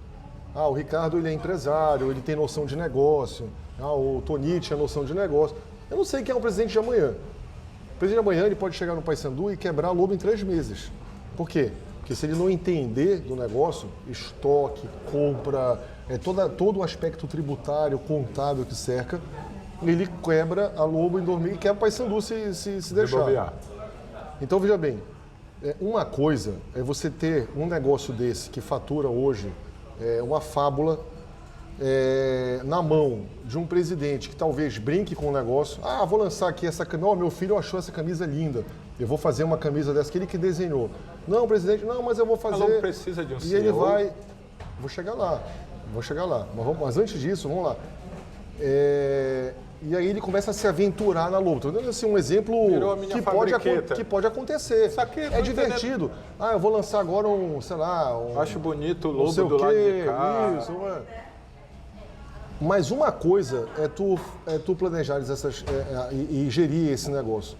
o Ricardo ele é empresário, ele tem noção de negócio, o Toni tinha noção de negócio. Eu não sei quem é o presidente de amanhã. O presidente de amanhã ele pode chegar no Paysandu e quebrar a Lobo em 3 meses. Por quê? Porque se ele não entender do negócio, estoque, compra, todo o aspecto tributário, contábil que cerca, ele quebra a Lobo em dormir e quebra o Paysandu se deixar. Então, veja bem, uma coisa é você ter um negócio desse que fatura hoje uma fábula na mão de um presidente que talvez brinque com o negócio. Vou lançar aqui essa camisa. Meu filho achou essa camisa linda. Eu vou fazer uma camisa dessa que ele que desenhou. Não, presidente, não, mas eu vou fazer. Não precisa de um CEO. E ele vai... Vou chegar lá. Mas antes disso, vamos lá. E aí ele começa a se aventurar na Lobo. Estou dando assim, um exemplo que pode acontecer. É divertido. Eu vou lançar agora Acho bonito o Lobo do lado de cá. Isso, Mas uma coisa é tu planejares e gerir esse negócio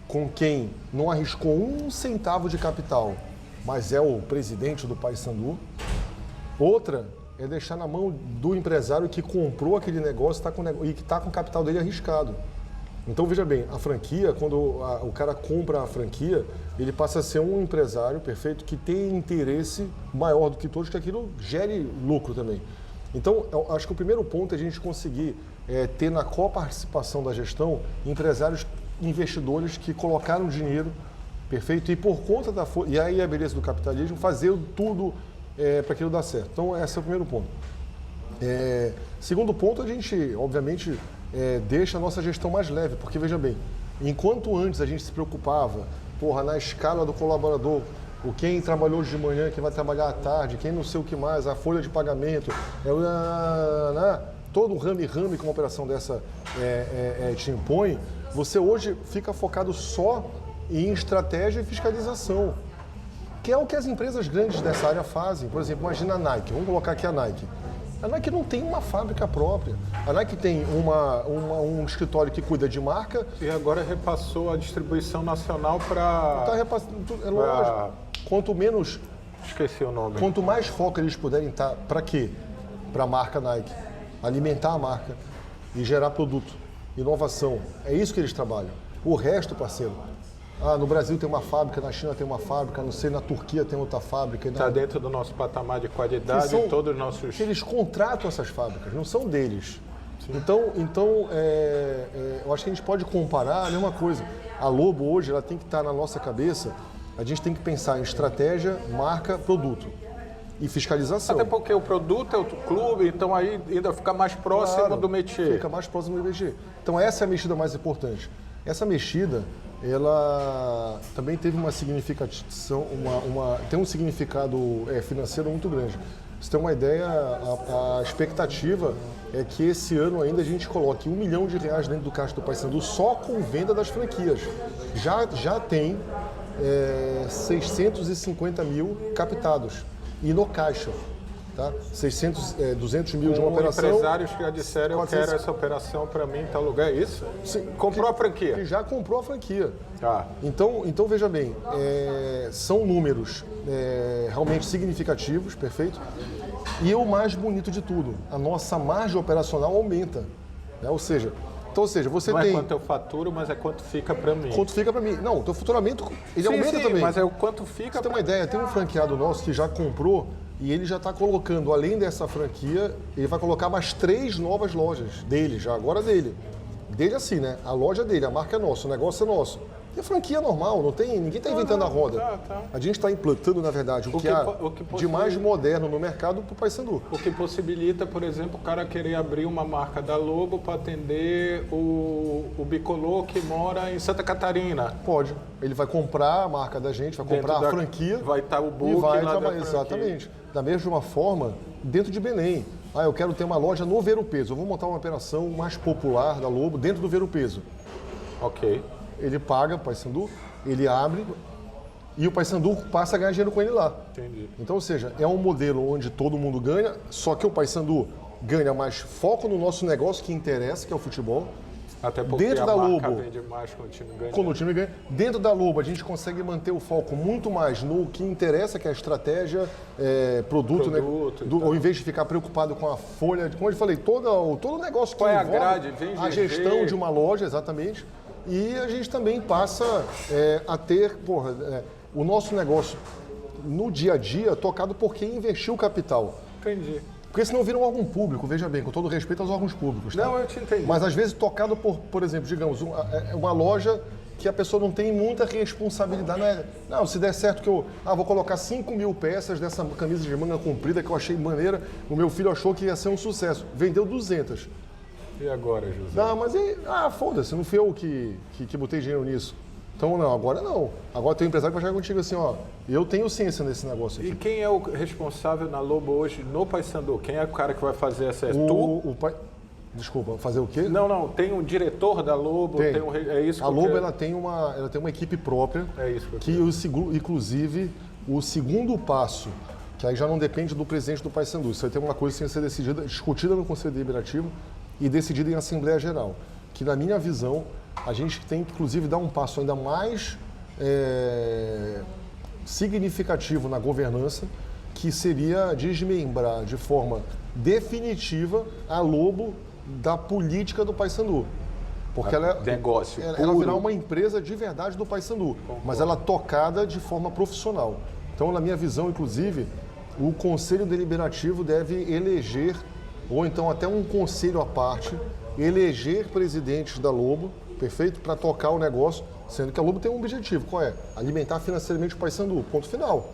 com quem não arriscou 1 centavo de capital, mas é o presidente do Paysandu. Outra é deixar na mão do empresário que comprou aquele negócio e que está com o capital dele arriscado. Então, veja bem, a franquia, quando o cara compra a franquia, ele passa a ser um empresário, perfeito, que tem interesse maior do que todos, que aquilo gere lucro também. Então, eu acho que o primeiro ponto é a gente conseguir ter na coparticipação da gestão empresários, investidores que colocaram dinheiro, perfeito, e por conta da... E aí a beleza do capitalismo, fazer tudo para aquilo dar certo. Então, esse é o primeiro ponto. Segundo ponto, a gente, obviamente... deixa a nossa gestão mais leve, porque veja bem, enquanto antes a gente se preocupava, na escala do colaborador, quem trabalhou hoje de manhã, quem vai trabalhar à tarde, quem não sei o que mais, a folha de pagamento, todo o rame-rame que uma operação dessa te impõe, você hoje fica focado só em estratégia e fiscalização, que é o que as empresas grandes dessa área fazem. Por exemplo, imagina a Nike, vamos colocar aqui a Nike. A Nike não tem uma fábrica própria. A Nike tem um escritório que cuida de marca. E agora repassou a distribuição nacional para... Está repassando, é lógico. Quanto menos... Esqueci o nome. Quanto mais foco eles puderem estar... Para quê? Para a marca Nike. Alimentar a marca e gerar produto. Inovação. É isso que eles trabalham. O resto, parceiro... no Brasil tem uma fábrica, na China tem uma fábrica, não sei, na Turquia tem outra fábrica. Está dentro do nosso patamar de qualidade, todos os nossos... Eles contratam essas fábricas, não são deles. Sim. Então eu acho que a gente pode comparar a mesma coisa. A Lobo hoje, ela tem que estar na nossa cabeça, a gente tem que pensar em estratégia, marca, produto e fiscalização. Até porque o produto é o clube, então aí ainda fica mais próximo do métier. Fica mais próximo do métier. Então essa é a mexida mais importante. Essa mexida... ela também teve uma significação, tem um significado financeiro muito grande. Pra você ter uma ideia, a expectativa é que esse ano ainda a gente coloque R$1 milhão dentro do caixa do Paysandu só com venda das franquias. Já tem 650 mil captados e no caixa. Tá? 200 mil de uma operação. Empresários que já disseram, 400... eu quero essa operação para mim em tal lugar, é isso? Sim. Comprou a franquia? Que já comprou a franquia. Ah. Então veja bem, são números realmente significativos, perfeito? E o mais bonito de tudo, a nossa margem operacional aumenta. Né? Ou seja, você não tem... Não é quanto eu faturo, mas é quanto fica para mim. Quanto fica para mim. Não, o teu faturamento, ele aumenta também. Mas é o quanto fica... Você tem uma ideia, tem um franqueado nosso que já comprou e ele já está colocando, além dessa franquia, ele vai colocar mais 3 novas lojas dele, já agora dele. Dele assim, né? A loja dele, a marca é nossa, o negócio é nosso. E a franquia é normal, ninguém está inventando a roda. Tá. A gente está implantando, na verdade, o que há de mais moderno no mercado para o Paysandu. O que possibilita, por exemplo, o cara querer abrir uma marca da Lobo para atender o bicolor que mora em Santa Catarina. Pode. Ele vai comprar a marca da gente, vai comprar a franquia. Vai estar o book e vai lá trabalhar. Exatamente. Da mesma forma, dentro de Belém. Eu quero ter uma loja no Ver o Peso. Eu vou montar uma operação mais popular da Lobo dentro do Ver o Peso. Ok. Ele paga o Paysandu, ele abre e o Paysandu passa a ganhar dinheiro com ele lá. Entendi. Então, ou seja, é um modelo onde todo mundo ganha, só que o Paysandu ganha mais foco no nosso negócio que interessa, que é o futebol. Até porque dentro a da marca Lobo, vende mais quando o time ganha. Quando o time ganha. Dentro da Lobo, a gente consegue manter o foco muito mais no que interessa, que é a estratégia, produto né? Ao invés de ficar preocupado com a folha, como eu falei, todo o negócio que envolve a grade, a gestão de uma loja, exatamente. E a gente também passa a ter o nosso negócio no dia a dia tocado por quem investiu o capital. Entendi. Porque senão vira um órgão público, veja bem, com todo respeito aos órgãos públicos. Tá? Não, eu te entendi. Mas às vezes tocado por exemplo, digamos, uma loja que a pessoa não tem muita responsabilidade. Não, se der certo que eu vou colocar 5 mil peças dessa camisa de manga comprida que eu achei maneira, o meu filho achou que ia ser um sucesso. Vendeu 200. E agora, José? Não, mas foda-se, não fui eu que botei dinheiro nisso. Então, não, agora não. Agora tem um empresário que vai chegar contigo assim, eu tenho ciência nesse negócio aqui. E quem é o responsável na Lobo hoje no Paysandu? Quem é o cara que vai fazer essa... Desculpa, fazer o quê? Não, tem um diretor da Lobo, tem é isso que a Lobo ela tem uma equipe própria, é isso que inclusive, o segundo passo, que aí já não depende do presidente do Paysandu, isso aí tem uma coisa que tem que ser decidida, discutida no Conselho Deliberativo e decidida em Assembleia Geral, que na minha visão, a gente tem que, inclusive, dar um passo ainda mais significativo na governança, que seria desmembrar de forma definitiva a Lobo da política do Paysandu. Porque ela negócio ela virar uma empresa de verdade do Paysandu, mas ela tocada de forma profissional. Então, na minha visão, inclusive, o Conselho Deliberativo deve eleger, ou então até um conselho à parte, eleger presidentes da Lobo, perfeito? Para tocar o negócio, sendo que a Lobo tem um objetivo, qual é? Alimentar financeiramente o Paysandu, ponto final.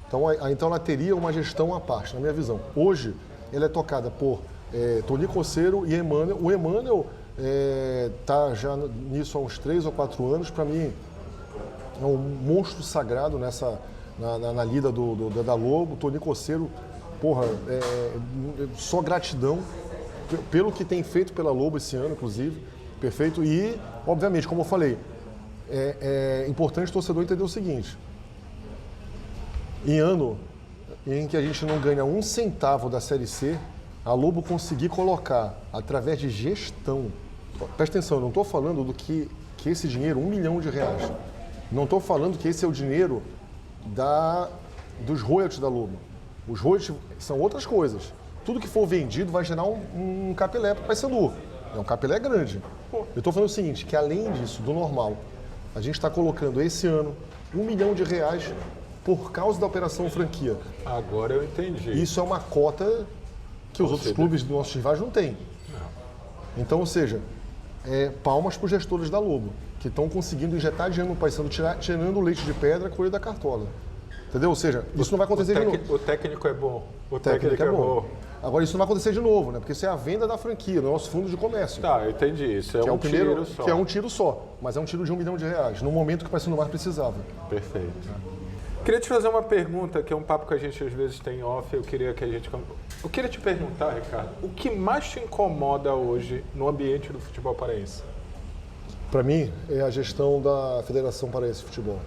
Então ela teria uma gestão à parte, na minha visão. Hoje, ela é tocada por Tony Coceiro e Emmanuel. O Emmanuel está já nisso há uns 3 ou 4 anos. Para mim, é um monstro sagrado na lida da Lobo. O Tony Coceiro, porra, só gratidão pelo que tem feito pela Lobo esse ano, inclusive. Perfeito? E, obviamente, como eu falei, é importante o torcedor entender o seguinte. Em ano em que a gente não ganha um centavo da Série C, a Lobo conseguir colocar, através de gestão, presta atenção, eu não estou falando do que esse dinheiro, R$1 milhão, não estou falando que esse é o dinheiro dos royalties da Lobo. Os royalties são outras coisas. Tudo que for vendido vai gerar um capilé para o Paysandu. É um capilé grande. Eu estou falando o seguinte, que além disso, do normal, a gente está colocando esse ano R$1 milhão por causa da operação franquia. Agora eu entendi. Isso é uma cota que os outros clubes do nosso rivais não têm. Então, ou seja, palmas para os gestores da Lobo, que estão conseguindo injetar dinheiro no Paysandu, tirando o leite de pedra, coelho da cartola. Entendeu? Ou seja, isso não vai acontecer de novo. O técnico é bom. O técnico é bom. Agora, isso não vai acontecer de novo, né? Porque isso é a venda da franquia, do nosso fundo de comércio. Tá, eu entendi. Isso é um tiro só. Que é um tiro só, mas é um tiro de R$1 milhão, no momento que o Paysandu mais precisava. Perfeito. Queria te fazer uma pergunta, que é um papo que a gente às vezes tem off, eu queria te perguntar, Ricardo, o que mais te incomoda hoje no ambiente do futebol paraense? Para mim, é a gestão da Federação Paraense de Futebol.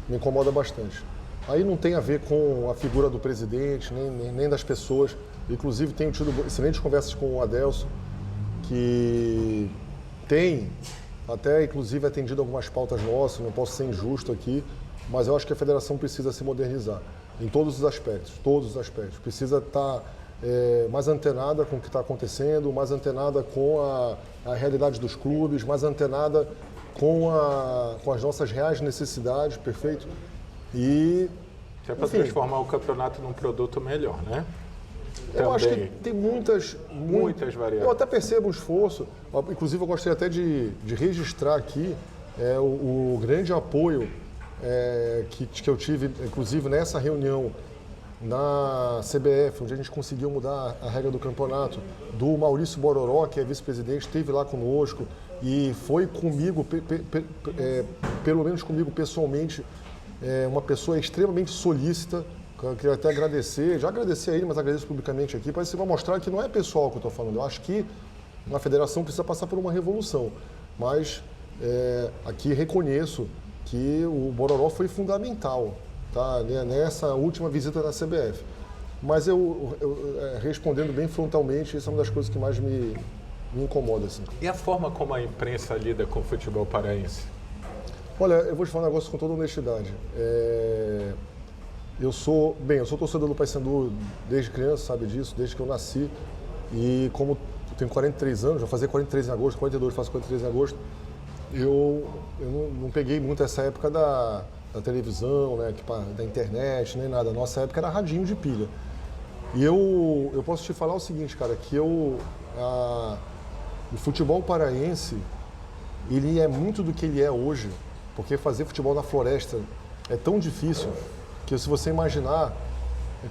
Me incomoda bastante. Aí não tem a ver com a figura do presidente, nem das pessoas. Inclusive, tenho tido excelentes conversas com o Adelson, que tem até, inclusive, atendido algumas pautas nossas, não posso ser injusto aqui, mas eu acho que a federação precisa se modernizar em todos os aspectos, Precisa estar mais antenada com o que está acontecendo, mais antenada com a realidade dos clubes, mais antenada com as nossas reais necessidades, perfeito? E, é para transformar o campeonato num produto melhor, né? Eu acho que tem muitas variáveis. Eu até percebo um esforço, inclusive eu gostaria até de registrar aqui o grande apoio que eu tive, inclusive nessa reunião na CBF, onde a gente conseguiu mudar a regra do campeonato, do Maurício Bororó, que é vice-presidente, esteve lá conosco e foi comigo, pelo menos comigo pessoalmente, uma pessoa extremamente solícita. Eu queria até agradecer, já agradeci a ele, mas agradeço publicamente aqui, para mostrar que não é pessoal que eu estou falando. Eu acho que a federação precisa passar por uma revolução, mas aqui reconheço que o Bororó foi fundamental, tá, nessa última visita da CBF. Mas respondendo bem frontalmente, isso é uma das coisas que mais me incomoda. Assim. E a forma como a imprensa lida com o futebol paraense? Olha, eu vou te falar um negócio com toda honestidade. Eu sou torcedor do Paysandu desde criança, sabe disso, desde que eu nasci. E como eu tenho 43 anos, vou fazer 43 em agosto, 42, faço 43 em agosto, eu não peguei muito essa época da televisão, né, da internet, nem nada. A nossa época era radinho de pilha. E eu posso te falar o seguinte, cara, que o futebol paraense, ele é muito do que ele é hoje, porque fazer futebol na floresta é tão difícil que, se você imaginar,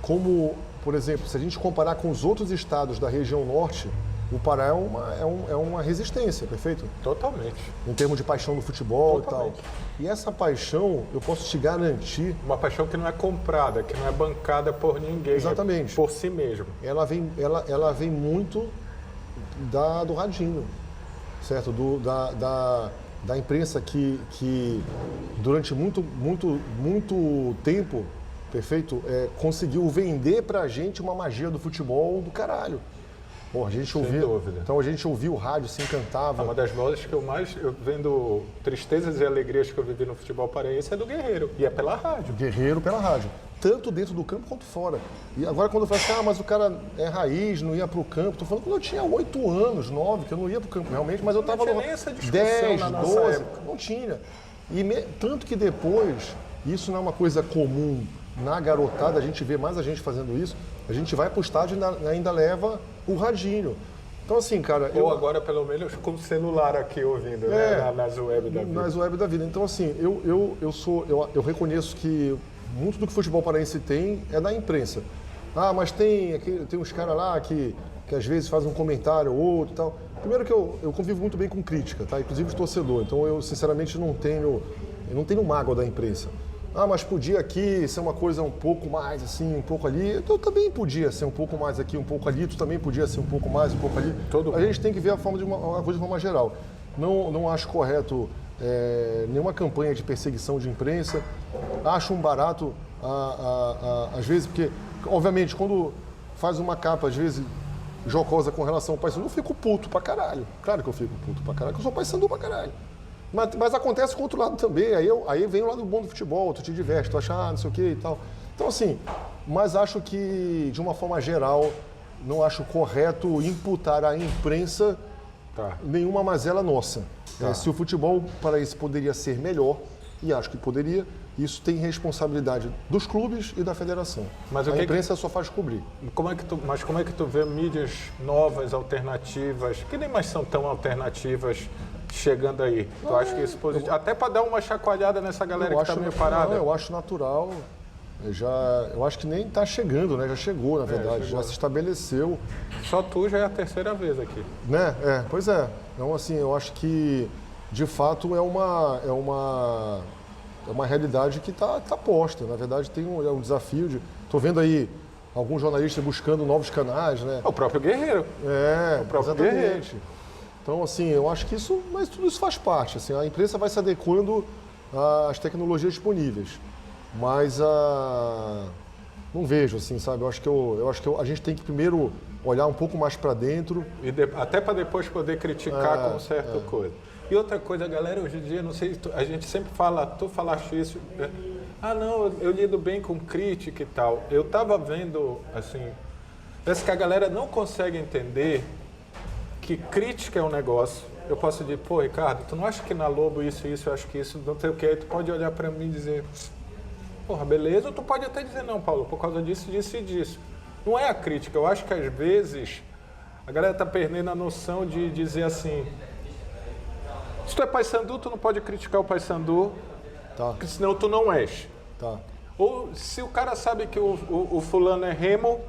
como, por exemplo, se a gente comparar com os outros estados da região norte, o Pará é uma resistência, perfeito? Totalmente. Em termos de paixão do futebol. Totalmente. E tal. E essa paixão, eu posso te garantir... Uma paixão que não é comprada, que não é bancada por ninguém. Exatamente. Por si mesmo. Ela vem muito do radinho, certo? Da imprensa que durante muito tempo, perfeito, conseguiu vender pra gente uma magia do futebol do caralho. Pô, a gente ouvia, então a gente ouvia o rádio, se encantava. Uma das vozes que eu mais, vendo tristezas e alegrias que eu vivi no futebol paraense é do Guerreiro, e é pela rádio. Guerreiro pela rádio, tanto dentro do campo quanto fora. E agora quando eu falo assim, mas o cara é raiz, não ia pro campo, tô falando quando eu tinha 8 anos, 9, que eu não ia pro campo realmente, mas eu tava no 10, 12, não tinha. E tanto que depois, isso não é uma coisa comum na garotada, a gente vê mais a gente fazendo isso, a gente vai pro estádio e ainda leva o radinho. Então assim, cara... Ou agora, pelo menos, com o celular aqui ouvindo, né? Nas web da vida. Nas web da vida. Então assim, eu reconheço que muito do que o futebol paraense tem é da imprensa. Mas tem uns caras lá que às vezes fazem um comentário ou outro e tal. Primeiro que eu convivo muito bem com crítica, tá? Inclusive de torcedor. Então eu, sinceramente, não tenho mágoa da imprensa. Mas podia aqui ser uma coisa um pouco mais assim, um pouco ali. Eu também podia ser um pouco mais aqui, um pouco ali. Tu também podia ser um pouco mais, um pouco ali. A gente tem que ver a forma de uma coisa de forma geral. Não acho correto nenhuma campanha de perseguição de imprensa. Acho um barato, às vezes, porque, obviamente, quando faz uma capa, às vezes, jocosa com relação ao Paysandu, eu fico puto pra caralho. Claro que eu fico puto pra caralho, porque eu sou Paysandu pra caralho. Mas acontece com o outro lado também, aí vem o lado bom do futebol, tu te diverte, tu acha, não sei o que e tal. Então assim, mas acho que, de uma forma geral, não acho correto imputar à imprensa nenhuma mazela nossa. Se o futebol paraense poderia ser melhor, e acho que poderia, isso tem responsabilidade dos clubes e da federação. Mas a imprensa só faz cobrir. Como é que tu vê mídias novas, alternativas, que nem mais são tão alternativas, chegando aí? Tu acha que isso positivo? Até para dar uma chacoalhada nessa galera que está meio parada. Eu acho natural. Eu acho que nem está chegando, né? Já chegou, na verdade. Já se estabeleceu. Só tu já é a terceira vez aqui. Né? Pois é. Então, assim, eu acho que, de fato, é uma realidade que está posta. Na verdade, tem um desafio de... Estou vendo aí alguns jornalistas buscando novos canais, né? O próprio Guerreiro. O próprio exatamente. Guerreiro. Então, assim, eu acho que mas tudo isso faz parte. Assim, a imprensa vai se adequando às tecnologias disponíveis. Mas não vejo, assim, sabe? Eu acho que a gente tem que primeiro olhar um pouco mais para dentro. Até para depois poder criticar com certa coisa. E outra coisa, galera, hoje em dia, não sei, a gente sempre fala, tu falaste isso, não, eu lido bem com crítica e tal. Eu tava vendo, assim, parece que a galera não consegue entender que crítica é um negócio. Eu posso dizer, pô, Ricardo, tu não acha que na Lobo isso, eu acho que isso, não sei o que, aí tu pode olhar pra mim e dizer, porra, beleza, ou tu pode até dizer, não, Paulo, por causa disso, disso e disso. Não é a crítica, eu acho que às vezes a galera tá perdendo a noção de dizer assim, se tu é Paysandu, tu não pode criticar o Paysandu, porque senão tu não és. Ou se o cara sabe que o fulano é Remo,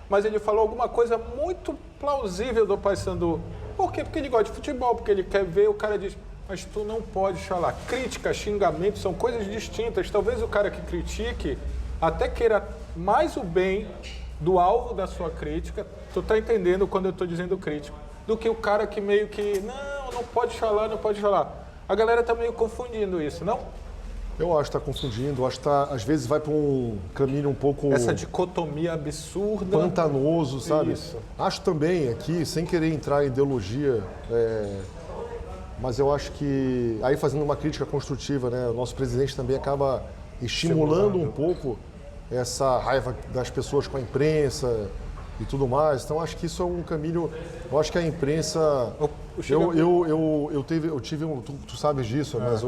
mas ele falou alguma coisa muito plausível do Paysandu. Por quê? Porque ele gosta de futebol, porque ele quer ver, o cara diz, mas tu não pode falar. Crítica, xingamento, são coisas distintas. Talvez o cara que critique até queira mais o bem do alvo da sua crítica, tu tá entendendo quando eu tô dizendo crítico, do que o cara que meio que, não pode falar, não pode falar. A galera tá meio confundindo isso, não? Eu acho que está confundindo, acho que às vezes vai para um caminho um pouco... Essa dicotomia absurda. Pantanoso, sabe? Isso. Acho também aqui, sem querer entrar em ideologia, mas eu acho que, aí fazendo uma crítica construtiva, né? O nosso presidente também acaba estimulando um pouco essa raiva das pessoas com a imprensa e tudo mais. Então acho que isso é um caminho... Eu acho que a imprensa... Eu tive um... Tu sabes disso, mas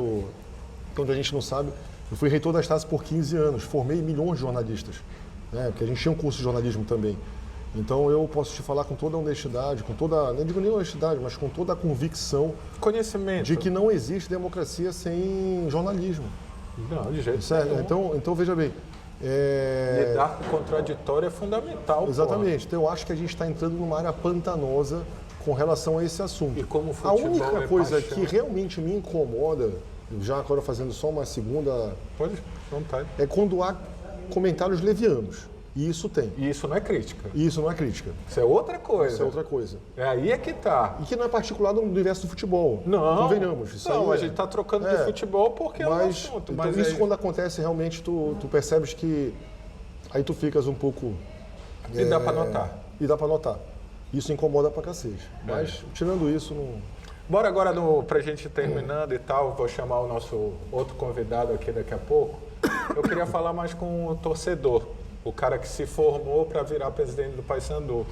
quando a gente não sabe, eu fui reitor da Estácio por 15 anos, formei milhões de jornalistas, né? Porque a gente tinha um curso de jornalismo também. Então eu posso te falar com toda a honestidade, não digo nem honestidade, mas com toda a convicção, conhecimento, de que não existe democracia sem jornalismo. Não, de jeito nenhum. Então veja bem. Lidar com o contraditório é fundamental. Exatamente. Então eu acho que a gente está entrando numa área pantanosa com relação a esse assunto. E como o futebol a única coisa paixão, que realmente me incomoda, já agora fazendo só uma segunda... Pode, não tá. É quando há comentários levianos. E isso tem. E isso não é crítica. Isso não é crítica. Isso é outra coisa. Isso é outra coisa. É aí é que tá. E que não é particular do universo do futebol. Não. Convenhamos. Isso não, a gente tá trocando de futebol porque é um assunto. Então, isso quando acontece, realmente, tu percebes que... Aí tu ficas um pouco... E dá para notar. E dá para notar. Isso incomoda pra cacete. Mas, tirando isso, não... Bora agora, pra gente ir terminando e tal, vou chamar o nosso outro convidado aqui daqui a pouco. Eu queria falar mais com o torcedor, o cara que se formou para virar presidente do Paysandu.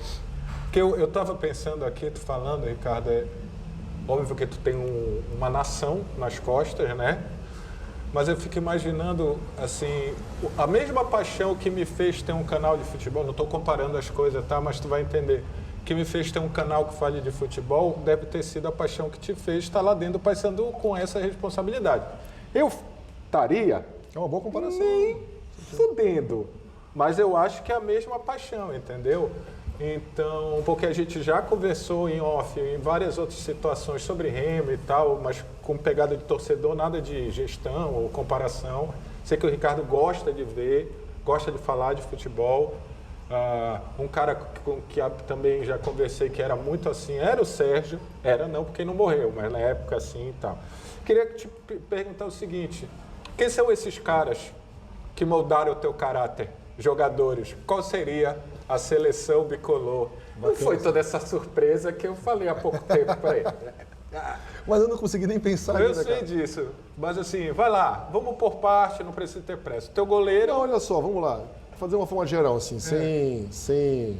Porque eu estava pensando aqui, tu falando, Ricardo, óbvio que tu tem uma nação nas costas, né? Mas eu fico imaginando, assim, a mesma paixão que me fez ter um canal de futebol, não estou comparando as coisas, tá? Mas tu vai entender, que me fez ter um canal que fale de futebol, deve ter sido a paixão que te fez estar lá dentro do Paysandu com essa responsabilidade. Eu estaria... É uma boa comparação. Nem fudendo, mas eu acho que é a mesma paixão, entendeu? Então, porque a gente já conversou em off, em várias outras situações sobre Remo e tal, mas com pegada de torcedor, nada de gestão ou comparação. Sei que o Ricardo gosta de ver, gosta de falar de futebol. Um cara com que também já conversei que era muito assim, era o Sérgio. Era não, porque não morreu, mas na época assim e tal. Queria te perguntar o seguinte, quem são esses caras que moldaram o teu caráter? Jogadores, qual seria a seleção bicolor? Não foi toda essa surpresa que eu falei há pouco tempo para ele. Mas eu não consegui nem pensar nisso. Eu sei disso, mas assim, vai lá, vamos por parte, não precisa ter pressa. Teu goleiro... Não, olha só, vamos lá, fazer uma forma geral, assim, sem...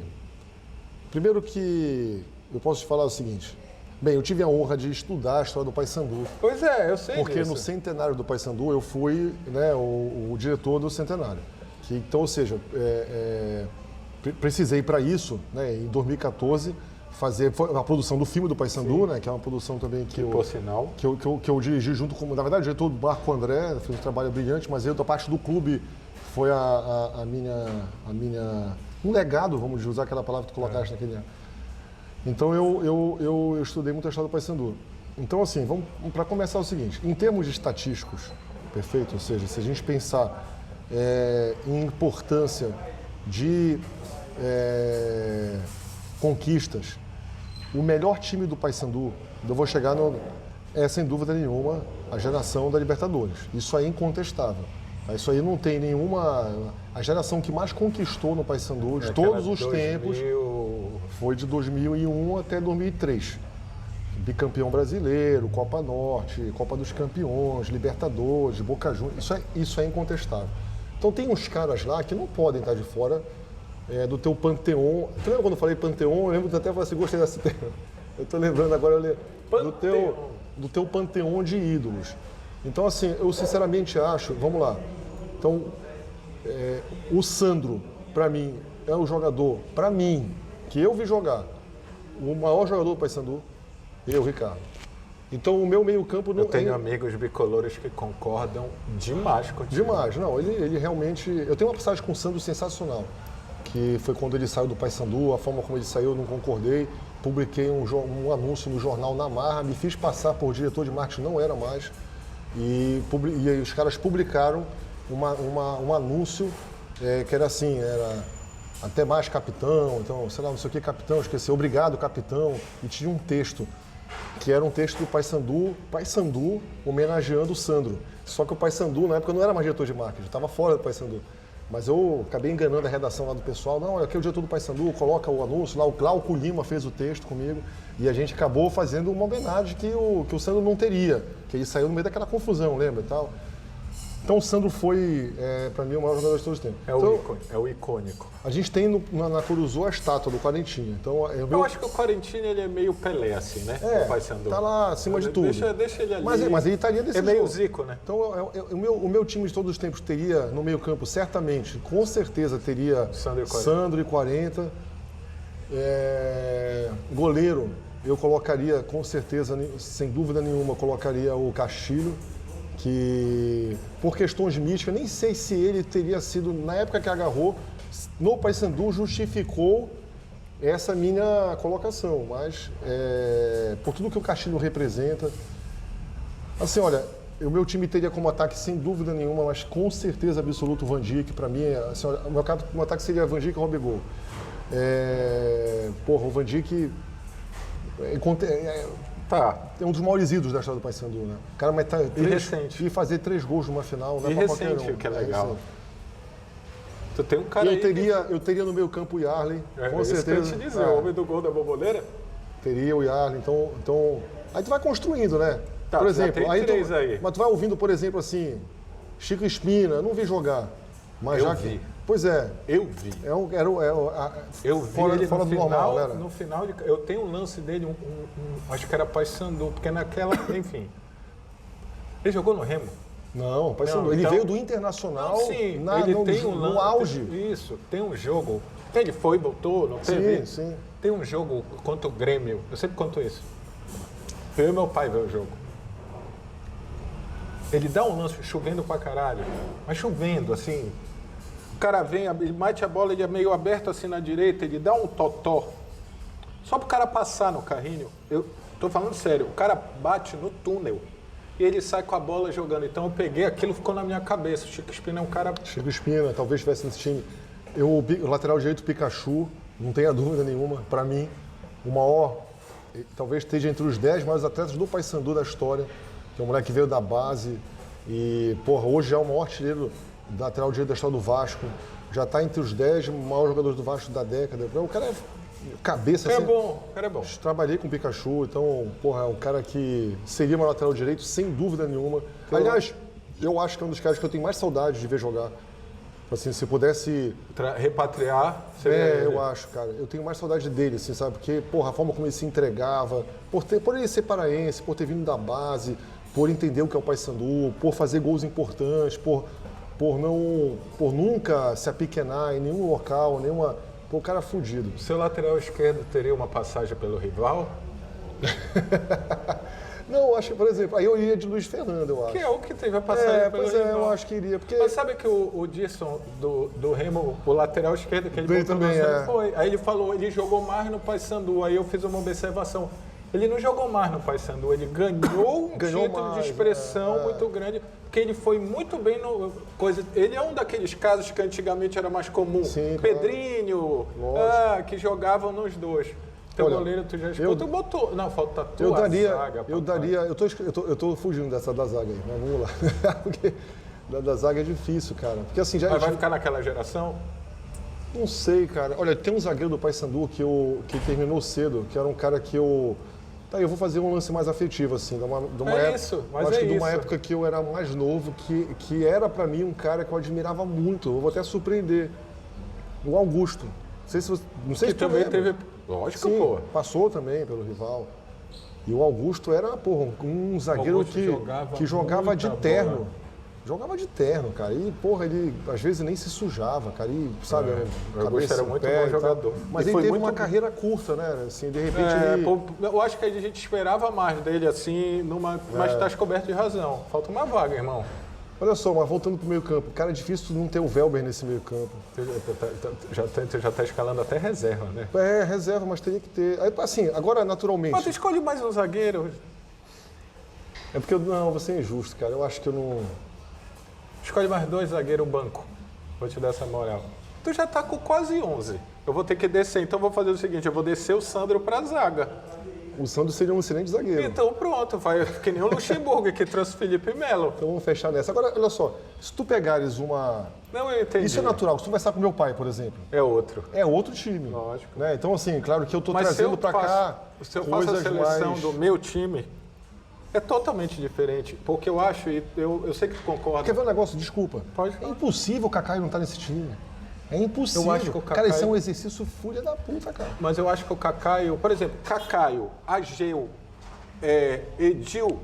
Primeiro que eu posso te falar o seguinte, bem, eu tive a honra de estudar a história do Paysandu. Pois é, eu sei porque disso. No centenário do Paysandu eu fui, né, o diretor do centenário. Então, ou seja, precisei para isso, né, em 2014, fazer a produção do filme do Paysandu, né, que é uma produção também que eu dirigi junto com, na verdade, o diretor do Marco André, fez um trabalho brilhante, mas eu, da parte do clube, foi a minha um legado, vamos usar aquela palavra que tu colocaste naquele ano. Então, eu estudei muito a história do Paysandu. Então, assim, vamos para começar o seguinte, em termos de estatísticos, perfeito? Ou seja, se a gente pensar em importância de conquistas, o melhor time do Paysandu, eu vou chegar sem dúvida nenhuma, a geração da Libertadores. Isso aí é incontestável. Isso aí não tem nenhuma... A geração que mais conquistou no Paysandu de todos os tempos foi de 2001 até 2003. Bicampeão brasileiro, Copa Norte, Copa dos Campeões, Libertadores, Boca Juniors, isso é incontestável. Então tem uns caras lá que não podem estar de fora do teu panteão. Tu lembra quando eu falei panteão? Eu lembro até assim, gostei dessa termo. Eu estou lembrando agora do teu panteão de ídolos. Então assim, eu sinceramente acho, vamos lá. Então, o Sandro, para mim, é o jogador, para mim, que eu vi jogar, o maior jogador do Paysandu, eu, Ricardo. Então, o meu meio-campo não... Eu tenho amigos bicolores que concordam demais contigo. Demais, não. Ele realmente... Eu tenho uma passagem com o Sandro sensacional, que foi quando ele saiu do Paysandu, a forma como ele saiu, eu não concordei. Publiquei um anúncio no jornal Na Marra, me fiz passar por diretor de marketing, não era mais. E os caras publicaram um anúncio que era assim, era até mais capitão, então, sei lá, não sei o que, capitão, esqueci, obrigado, capitão. E tinha um texto que era um texto do Paysandu homenageando o Sandro. Só que o Paysandu, na época, não era mais diretor de marketing, estava fora do Paysandu. Mas eu acabei enganando a redação lá do pessoal. Não, aqui é o diretor do Paysandu, coloca o anúncio. Lá o Glauco Lima fez o texto comigo. E a gente acabou fazendo uma homenagem que o Sandro não teria. Que ele saiu no meio daquela confusão, lembra e tal. Então o Sandro foi, para mim, o maior jogador de todos os tempos. É o icônico. A gente tem na Curuzu a estátua do Quarentinha. Então, eu acho que o Quarentinha ele é meio Pelé, assim, né? O Paysandu. Tá lá acima de tudo. Deixa ele ali. Mas ele estaria desse jeito. É meio Zico, né? Então, o meu time de todos os tempos teria, no meio campo, certamente, com certeza, teria Sandro e 40. Goleiro, eu colocaria, com certeza, sem dúvida nenhuma, colocaria o Castilho, que, por questões místicas, nem sei se ele teria sido, na época que agarrou, no Paysandu justificou essa minha colocação, mas por tudo que o Castilho representa. Assim, olha, o meu time teria como ataque, sem dúvida nenhuma, mas com certeza absoluta o Van Dijk, para mim, assim, olha, o meu ataque seria Van Dijk e Robigol. O Van Dijk é um dos maiores ídolos da história do Paysandu, né? O cara recente. E fazer 3 gols numa final, não é pra qualquer um. Que é legal. Tu tem um cara eu teria no meio campo o Yarley, com certeza. Isso que eu te dizer, o homem do gol da Bomboneira? Teria o Yarley, então... Aí tu vai construindo, né? Tá, por exemplo, já tem três aí. Mas tu vai ouvindo, por exemplo, assim, Chico Espina, eu não vi jogar. Mas eu já vi. Pois é. Eu vi. Eu vi fora, ele fora no do final, normal, galera. no final, eu tenho um lance dele, acho que era Paysandu, porque naquela, enfim. Ele jogou no Remo? Não, Paysandu. Ele veio do Internacional sim, ele tem um lance, no auge. Isso, tem um jogo. Ele foi, voltou, não teve? Sim. Tem um jogo contra o Grêmio, eu sempre conto isso. Eu e meu pai ver o jogo. Ele dá um lance chovendo pra caralho, mas chovendo, assim. O cara vem, ele mate a bola, ele é meio aberto assim na direita, ele dá um totó. Só pro cara passar no carrinho. Eu tô falando sério, o cara bate no túnel e ele sai com a bola jogando. Então eu peguei, aquilo ficou na minha cabeça. O Chico Espina é um cara... Chico Espina, talvez estivesse nesse time. O lateral direito Pikachu, não tenha dúvida nenhuma, pra mim, o maior, talvez esteja entre os 10 maiores atletas do Paysandu da história, que é um moleque que veio da base e, porra, hoje é o maior artilheiro lateral direito da história do Vasco, já está entre os 10 maiores jogadores do Vasco da década. O cara é cabeça assim. O cara é bom. Trabalhei com o Pikachu, então, porra, é um cara que seria meu lateral direito, sem dúvida nenhuma. Aliás, eu acho que é um dos caras que eu tenho mais saudade de ver jogar. Assim, se pudesse... Repatriar... Seria eu acho, cara. Eu tenho mais saudade dele, assim, sabe? Porque, porra, a forma como ele se entregava, por ele ser paraense, por ter vindo da base, por entender o que é o Paysandu, por fazer gols importantes, por nunca se apequenar em nenhum local, nenhuma... Pô, o cara é fudido. Seu lateral esquerdo teria uma passagem pelo rival? Não, eu acho que, por exemplo, aí eu iria de Luiz Fernando, eu acho. Que é o que teve a passagem pelo rival. Eu acho que iria, porque... Mas sabe que o Dirson do Remo, o lateral esquerdo, que ele Bem também, foi. Aí ele falou, ele jogou mais no Paysandu, aí eu fiz uma observação. Ele não jogou mais no Paysandu, ele ganhou um título mais, de expressão muito grande, porque ele foi muito bem no... Ele é um daqueles casos que antigamente era mais comum. Sim, Pedrinho, que jogavam nos dois. Teu goleiro, tu já escuta, tu botou... Não, falta tua zaga. Eu tô fugindo dessa da zaga aí, mas vamos lá. Porque da zaga é difícil, cara. Porque assim, já... Mas vai ficar naquela geração? Não sei, cara. Olha, tem um zagueiro do Paysandu que terminou cedo, que era um cara que eu... Tá, eu vou fazer um lance mais afetivo, assim, de uma época que eu era mais novo, que era pra mim um cara que eu admirava muito. Eu vou até surpreender. O Augusto. Não sei se tu também lembra. teve... Lógico, sim, pô. Passou também pelo rival. E o Augusto era, porra, um zagueiro que jogava de terno. Bola. Jogava de terno, cara. E, porra, ele às vezes nem se sujava, cara. E, sabe, o Augusto era muito bom jogador. Mas ele teve uma carreira curta, né? Assim, de repente ele... Eu acho que a gente esperava mais dele, assim, mas tá coberto de razão. Falta uma vaga, irmão. Olha só, mas voltando pro meio campo, cara, é difícil não ter o Welber nesse meio campo. Já tá escalando até reserva, né? Reserva, mas teria que ter. Aí, assim, agora naturalmente... Mas tu escolhe mais um zagueiro. É porque não, vou ser injusto, cara. Eu acho que eu não... Escolhe mais 2 zagueiros banco. Vou te dar essa moral. Tu já tá com quase 11. Eu vou ter que descer, então vou fazer o seguinte, eu vou descer o Sandro pra zaga. O Sandro seria um excelente zagueiro. Então pronto, vai que nem o Luxemburgo que trouxe o Felipe Melo. Então vamos fechar nessa. Agora, olha só, se tu pegares uma... Não, eu entendi. Isso é natural. Se tu conversar com meu pai, por exemplo. É outro. É outro time. Lógico. Né? Então, assim, claro que eu tô trazendo pra cá se eu faço a seleção do meu time, é totalmente diferente. Porque eu acho, e eu sei que tu concorda. Quer ver um negócio? Desculpa. Pode falar. É impossível o Kaká não estar nesse time. É impossível. Eu acho que o Kaká... Cara, isso é um exercício fúria da puta, cara. Mas eu acho que o Cacaio, por exemplo, Cacaio, Ageu, Edil,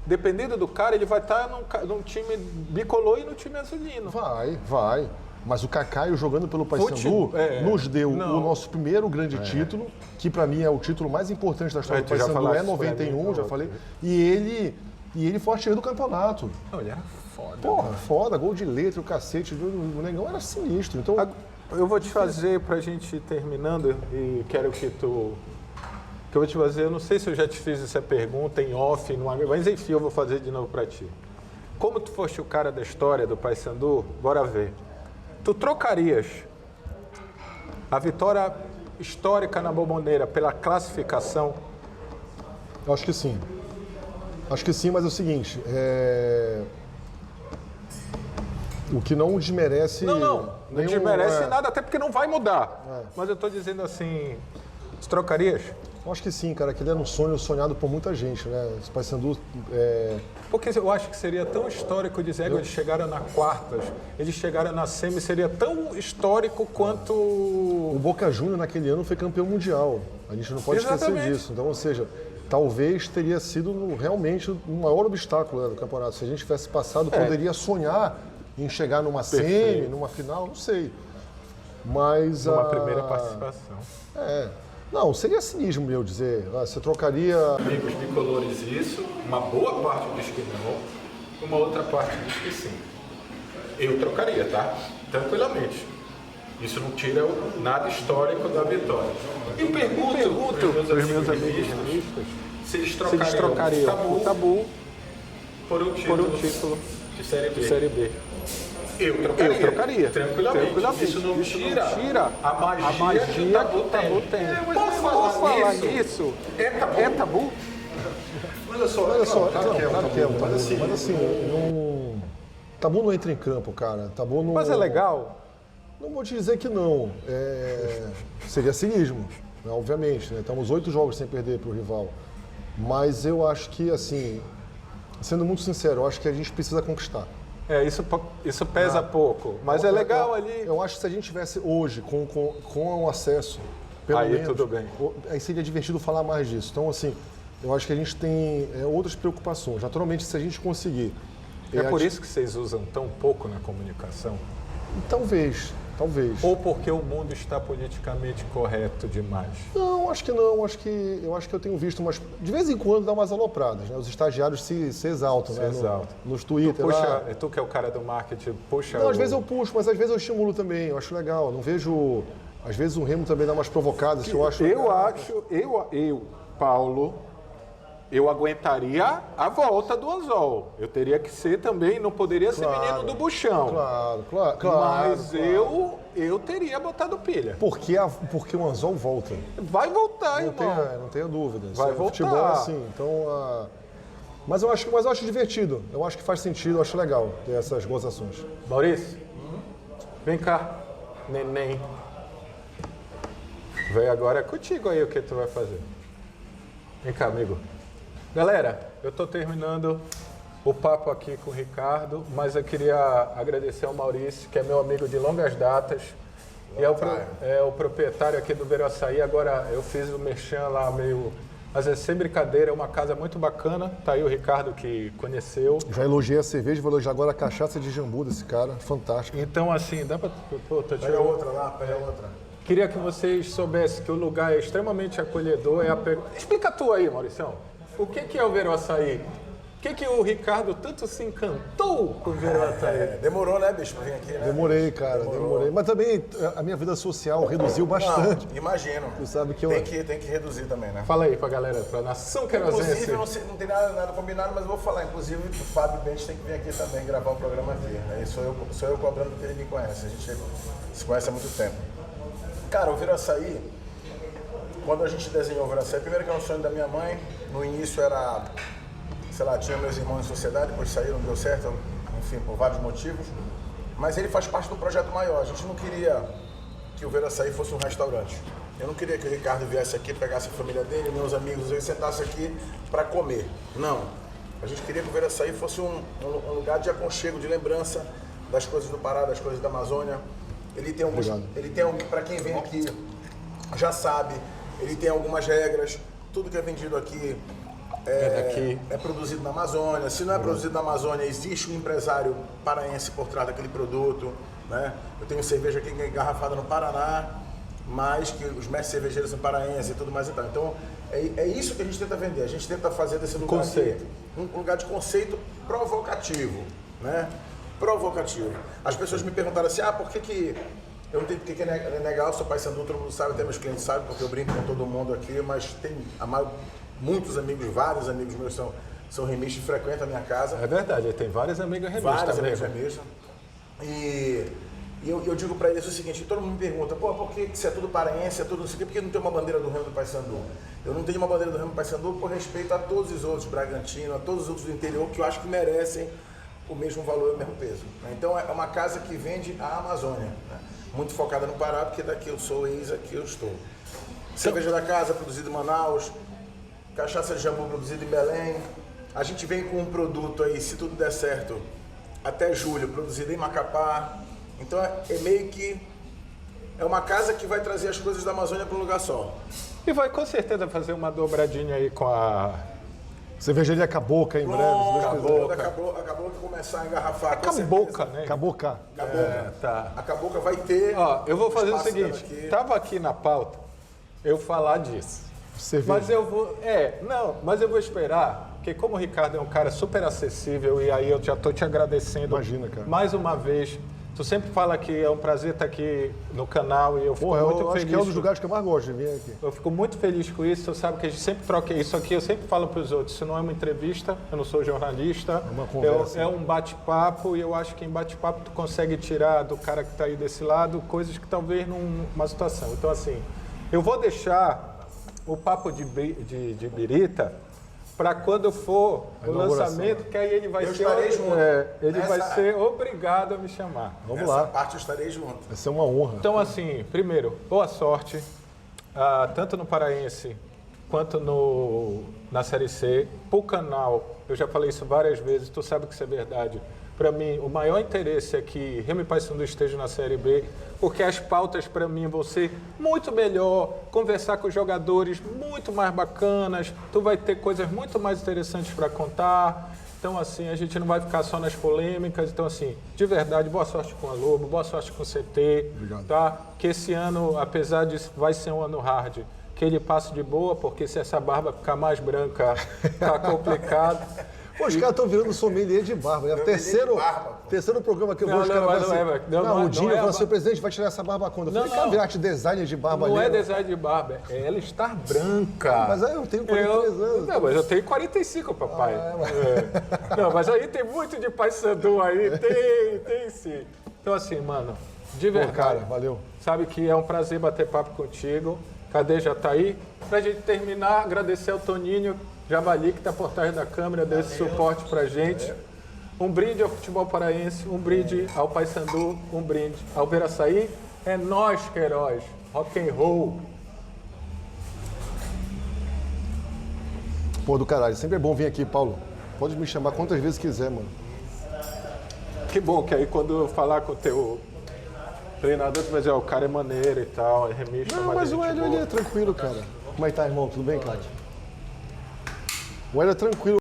dependendo do cara, ele vai estar num time bicolor e no time azulino. Vai. Mas o Cacaio jogando pelo Paysandu nos deu o nosso primeiro grande título, que pra mim é o título mais importante da história do Paysandu, é 91, já falei. E ele foi artilheiro do campeonato. Não, ele era foda. Porra, foda, gol de letra, o cacete, o Negão era sinistro. Então, eu vou te fazer, pra gente ir terminando, e quero que tu... Que eu vou te fazer, eu não sei se eu já te fiz essa pergunta em off, mas enfim, eu vou fazer de novo pra ti. Como tu foste o cara da história do Paysandu, bora ver. Tu trocarias a vitória histórica na Bomboneira pela classificação? Eu acho que sim. Acho que sim, mas é o seguinte, O que não desmerece... Não desmerece nada, até porque não vai mudar. Mas eu estou dizendo assim, você trocarias? Eu acho que sim, cara, que ele era um sonho sonhado por muita gente, né? Esse Paysandu... Porque eu acho que seria tão histórico dizer que eles chegaram na quartas, eles chegaram na semi, seria tão histórico quanto... O Boca Juniors naquele ano foi campeão mundial. A gente não pode esquecer disso. Então, ou seja, talvez teria sido realmente o maior obstáculo, né, do campeonato. Se a gente tivesse passado, poderia sonhar em chegar numa semi, numa final, não sei. Mas uma primeira participação. Não, seria cinismo eu dizer. Você trocaria... Amigos bicolores isso, uma boa parte diz que não, uma outra parte diz que sim. Eu trocaria, tá? Tranquilamente. Isso não tira nada histórico da vitória. E pergunto para os meus amigos se eles trocariam o Tabu por um título de Série B. Eu trocaria. Tranquilamente. Isso não tira a magia que o Tabu tem. Posso falar nisso? É tabu? Olha só, claro que é. Mas assim, Tabu não entra em campo, cara. Tabu não... Mas é legal? Não vou te dizer que não. Seria cinismo, né? Obviamente. Né? Estamos 8 jogos sem perder para o rival. Mas eu acho que, assim, sendo muito sincero, eu acho que a gente precisa conquistar. Isso pesa pouco, mas é legal ali. Eu acho que se a gente tivesse hoje com o acesso, pelo aí menos, tudo bem. Aí seria divertido falar mais disso. Então, assim, eu acho que a gente tem outras preocupações. Naturalmente, se a gente conseguir... É por isso que vocês usam tão pouco na comunicação? Talvez. Ou porque o mundo está politicamente correto demais? Não, acho que não. Eu acho que eu tenho visto de vez em quando dá umas alopradas, né? Os estagiários se exaltam, né? Nos Twitter. Tu que é o cara do marketing, puxa. Não, às vezes eu puxo, mas às vezes eu estimulo também. Eu acho legal. Não vejo. Às vezes o Remo também dá umas provocadas que eu acho. Paulo, eu aguentaria a volta do Anzol. Eu teria que ser também, não poderia ser menino do buchão. Claro. Mas eu teria botado pilha. Porque o Anzol volta. Vai voltar, irmão. Não tenha dúvida. Vai voltar. Futebol é assim. Então, mas eu acho divertido. Eu acho que faz sentido, eu acho legal ter essas gozações. Maurício, vem cá, neném. Vem agora, é contigo aí o que tu vai fazer. Vem cá, amigo. Galera, eu estou terminando o papo aqui com o Ricardo, mas eu queria agradecer ao Maurício, que é meu amigo de longas datas. E é o proprietário aqui do Veroaçaí. Agora eu fiz o merchan lá meio... Mas é sem brincadeira, é uma casa muito bacana. Tá aí o Ricardo que conheceu. Já elogiei a cerveja, vou elogiar agora a cachaça de jambu desse cara. Fantástico. Então assim, dá para... Pega outra lá, pega outra. Queria que vocês soubessem que o lugar é extremamente acolhedor. Explica tu aí, Mauricião. O que é o Veroaçaí? Por que o Ricardo tanto se encantou com o Veroaçaí? Demorou, né, bicho, pra vir aqui, né? Demorei, cara, demorei. Mas também a minha vida social reduziu bastante. Não, imagino. Tu sabe que tem que reduzir também, né? Fala aí pra galera, pra nação querosense. Inclusive, não tem nada combinado, mas eu vou falar. Inclusive, o Fábio Bentes tem que vir aqui também gravar o programa aqui. Aí sou eu cobrando porque ele me conhece. A gente se conhece há muito tempo. Cara, o Veroaçaí, quando a gente desenhou o Veroaçaí, primeiro que era um sonho da minha mãe, no início era, sei lá, tinha meus irmãos em sociedade, depois saíram, não deu certo, enfim, por vários motivos, mas ele faz parte do projeto maior. A gente não queria que o Veroaçaí fosse um restaurante. Eu não queria que o Ricardo viesse aqui, pegasse a família dele, meus amigos, e sentasse aqui para comer. Não. A gente queria que o Veroaçaí fosse um lugar de aconchego, de lembrança das coisas do Pará, das coisas da Amazônia. Ele tem para quem vem aqui já sabe, ele tem algumas regras, tudo que é vendido aqui é produzido na Amazônia. Se não é produzido na Amazônia, existe um empresário paraense por trás daquele produto, né? Eu tenho cerveja aqui engarrafada no Paraná, mas que os mestres cervejeiros são paraenses e tudo mais e tal. Então, é isso que a gente tenta vender. A gente tenta fazer desse lugar aqui um lugar de conceito provocativo, né? Provocativo. As pessoas me perguntaram assim, por que eu não tenho que negar, eu sou Paysandu, todo mundo sabe, até meus clientes sabem, porque eu brinco com todo mundo aqui, mas tem muitos amigos, vários amigos meus são remistas e frequentam a minha casa. É verdade, tem vários amigos remistas. Vários amigos remistas. E eu digo pra eles o seguinte, todo mundo me pergunta, por que se é tudo paraense, é tudo não sei o quê, por que não tem uma bandeira do Remo do Paysandu? Eu não tenho uma bandeira do Remo do Paysandu por respeito a todos os outros, Bragantino, a todos os outros do interior, que eu acho que merecem o mesmo valor e o mesmo peso. Então é uma casa que vende a Amazônia, né? Muito focada no Pará, porque daqui eu sou ex, aqui eu estou. Cerveja da casa, produzida em Manaus, cachaça de jambu produzida em Belém. A gente vem com um produto aí, se tudo der certo, até julho, produzido em Macapá. Então é meio que é uma casa que vai trazer as coisas da Amazônia para um lugar só. E vai com certeza fazer uma dobradinha aí com a cervejaria Caboca em breve. Acabou que começar a engarrafar. Caboca, né? Caboca. Tá. A Caboca vai ter. Ó, eu vou fazer o seguinte, tava aqui na pauta eu falar disso. Cerveja. Mas eu vou. Mas eu vou esperar, porque como o Ricardo é um cara super acessível, e aí eu já tô te agradecendo. Imagina, cara. Mais uma vez. Tu sempre fala que é um prazer estar aqui no canal e eu fico muito feliz. Acho que é um dos lugares que eu mais gosto de vir aqui. Eu fico muito feliz com isso. Tu sabe que a gente sempre troca isso aqui. Eu sempre falo para os outros, isso não é uma entrevista, eu não sou jornalista. É uma conversa. É um bate-papo e eu acho que em bate-papo tu consegue tirar do cara que está aí desse lado coisas que talvez numa situação. Então assim, eu vou deixar o papo de birita para quando for o lançamento, que aí ele vai vai ser obrigado a me chamar. Vamos lá. Essa parte eu estarei junto. Vai ser uma honra. Então, assim, primeiro, boa sorte, tanto no Paraense quanto na Série C. Pro canal, eu já falei isso várias vezes, tu sabe que isso é verdade. Para mim, o maior interesse é que Remo e Paysandu estejam na Série B, porque as pautas para mim vão ser muito melhor, conversar com os jogadores muito mais bacanas, tu vai ter coisas muito mais interessantes para contar. Então, assim, a gente não vai ficar só nas polêmicas. Então, assim, de verdade, boa sorte com a Lobo, boa sorte com o CT. Obrigado. Tá? Que esse ano, apesar de vai ser um ano hard, que ele passe de boa, porque se essa barba ficar mais branca, tá complicado. Pô, os caras estão virando sommelier de barba. É o terceiro programa que eu vou, os caras o Dinho falou assim, presidente, vai tirar essa barba quando? Eu falei, cara, virar designer de barba ali. Não é design de barba, é ela estar branca. Mas aí eu tenho 43 anos. Não, mas eu tenho 45, papai. Não, mas aí tem muito de Paysandu aí, tem sim. Então assim, mano, de verdade. Pô, cara, valeu. Sabe que é um prazer bater papo contigo. Cadê? Já tá aí? Pra gente terminar, agradecer ao Toninho Javali, que está por trás da câmera, deu esse suporte pra gente. Um brinde ao futebol paraense, um brinde ao Paysandu, um brinde ao Veraçaí. É nós, Queiroz. Rock and roll. Pô, do caralho. Sempre é bom vir aqui, Paulo. Pode me chamar quantas vezes quiser, mano. Que bom que aí quando eu falar com o teu treinador, tu vai dizer, o cara é maneiro e tal, é remista. Não, mas o Hélio, ele é tranquilo, cara. Como é que tá, irmão? Tudo bem, cara? O Hélio é tranquilo.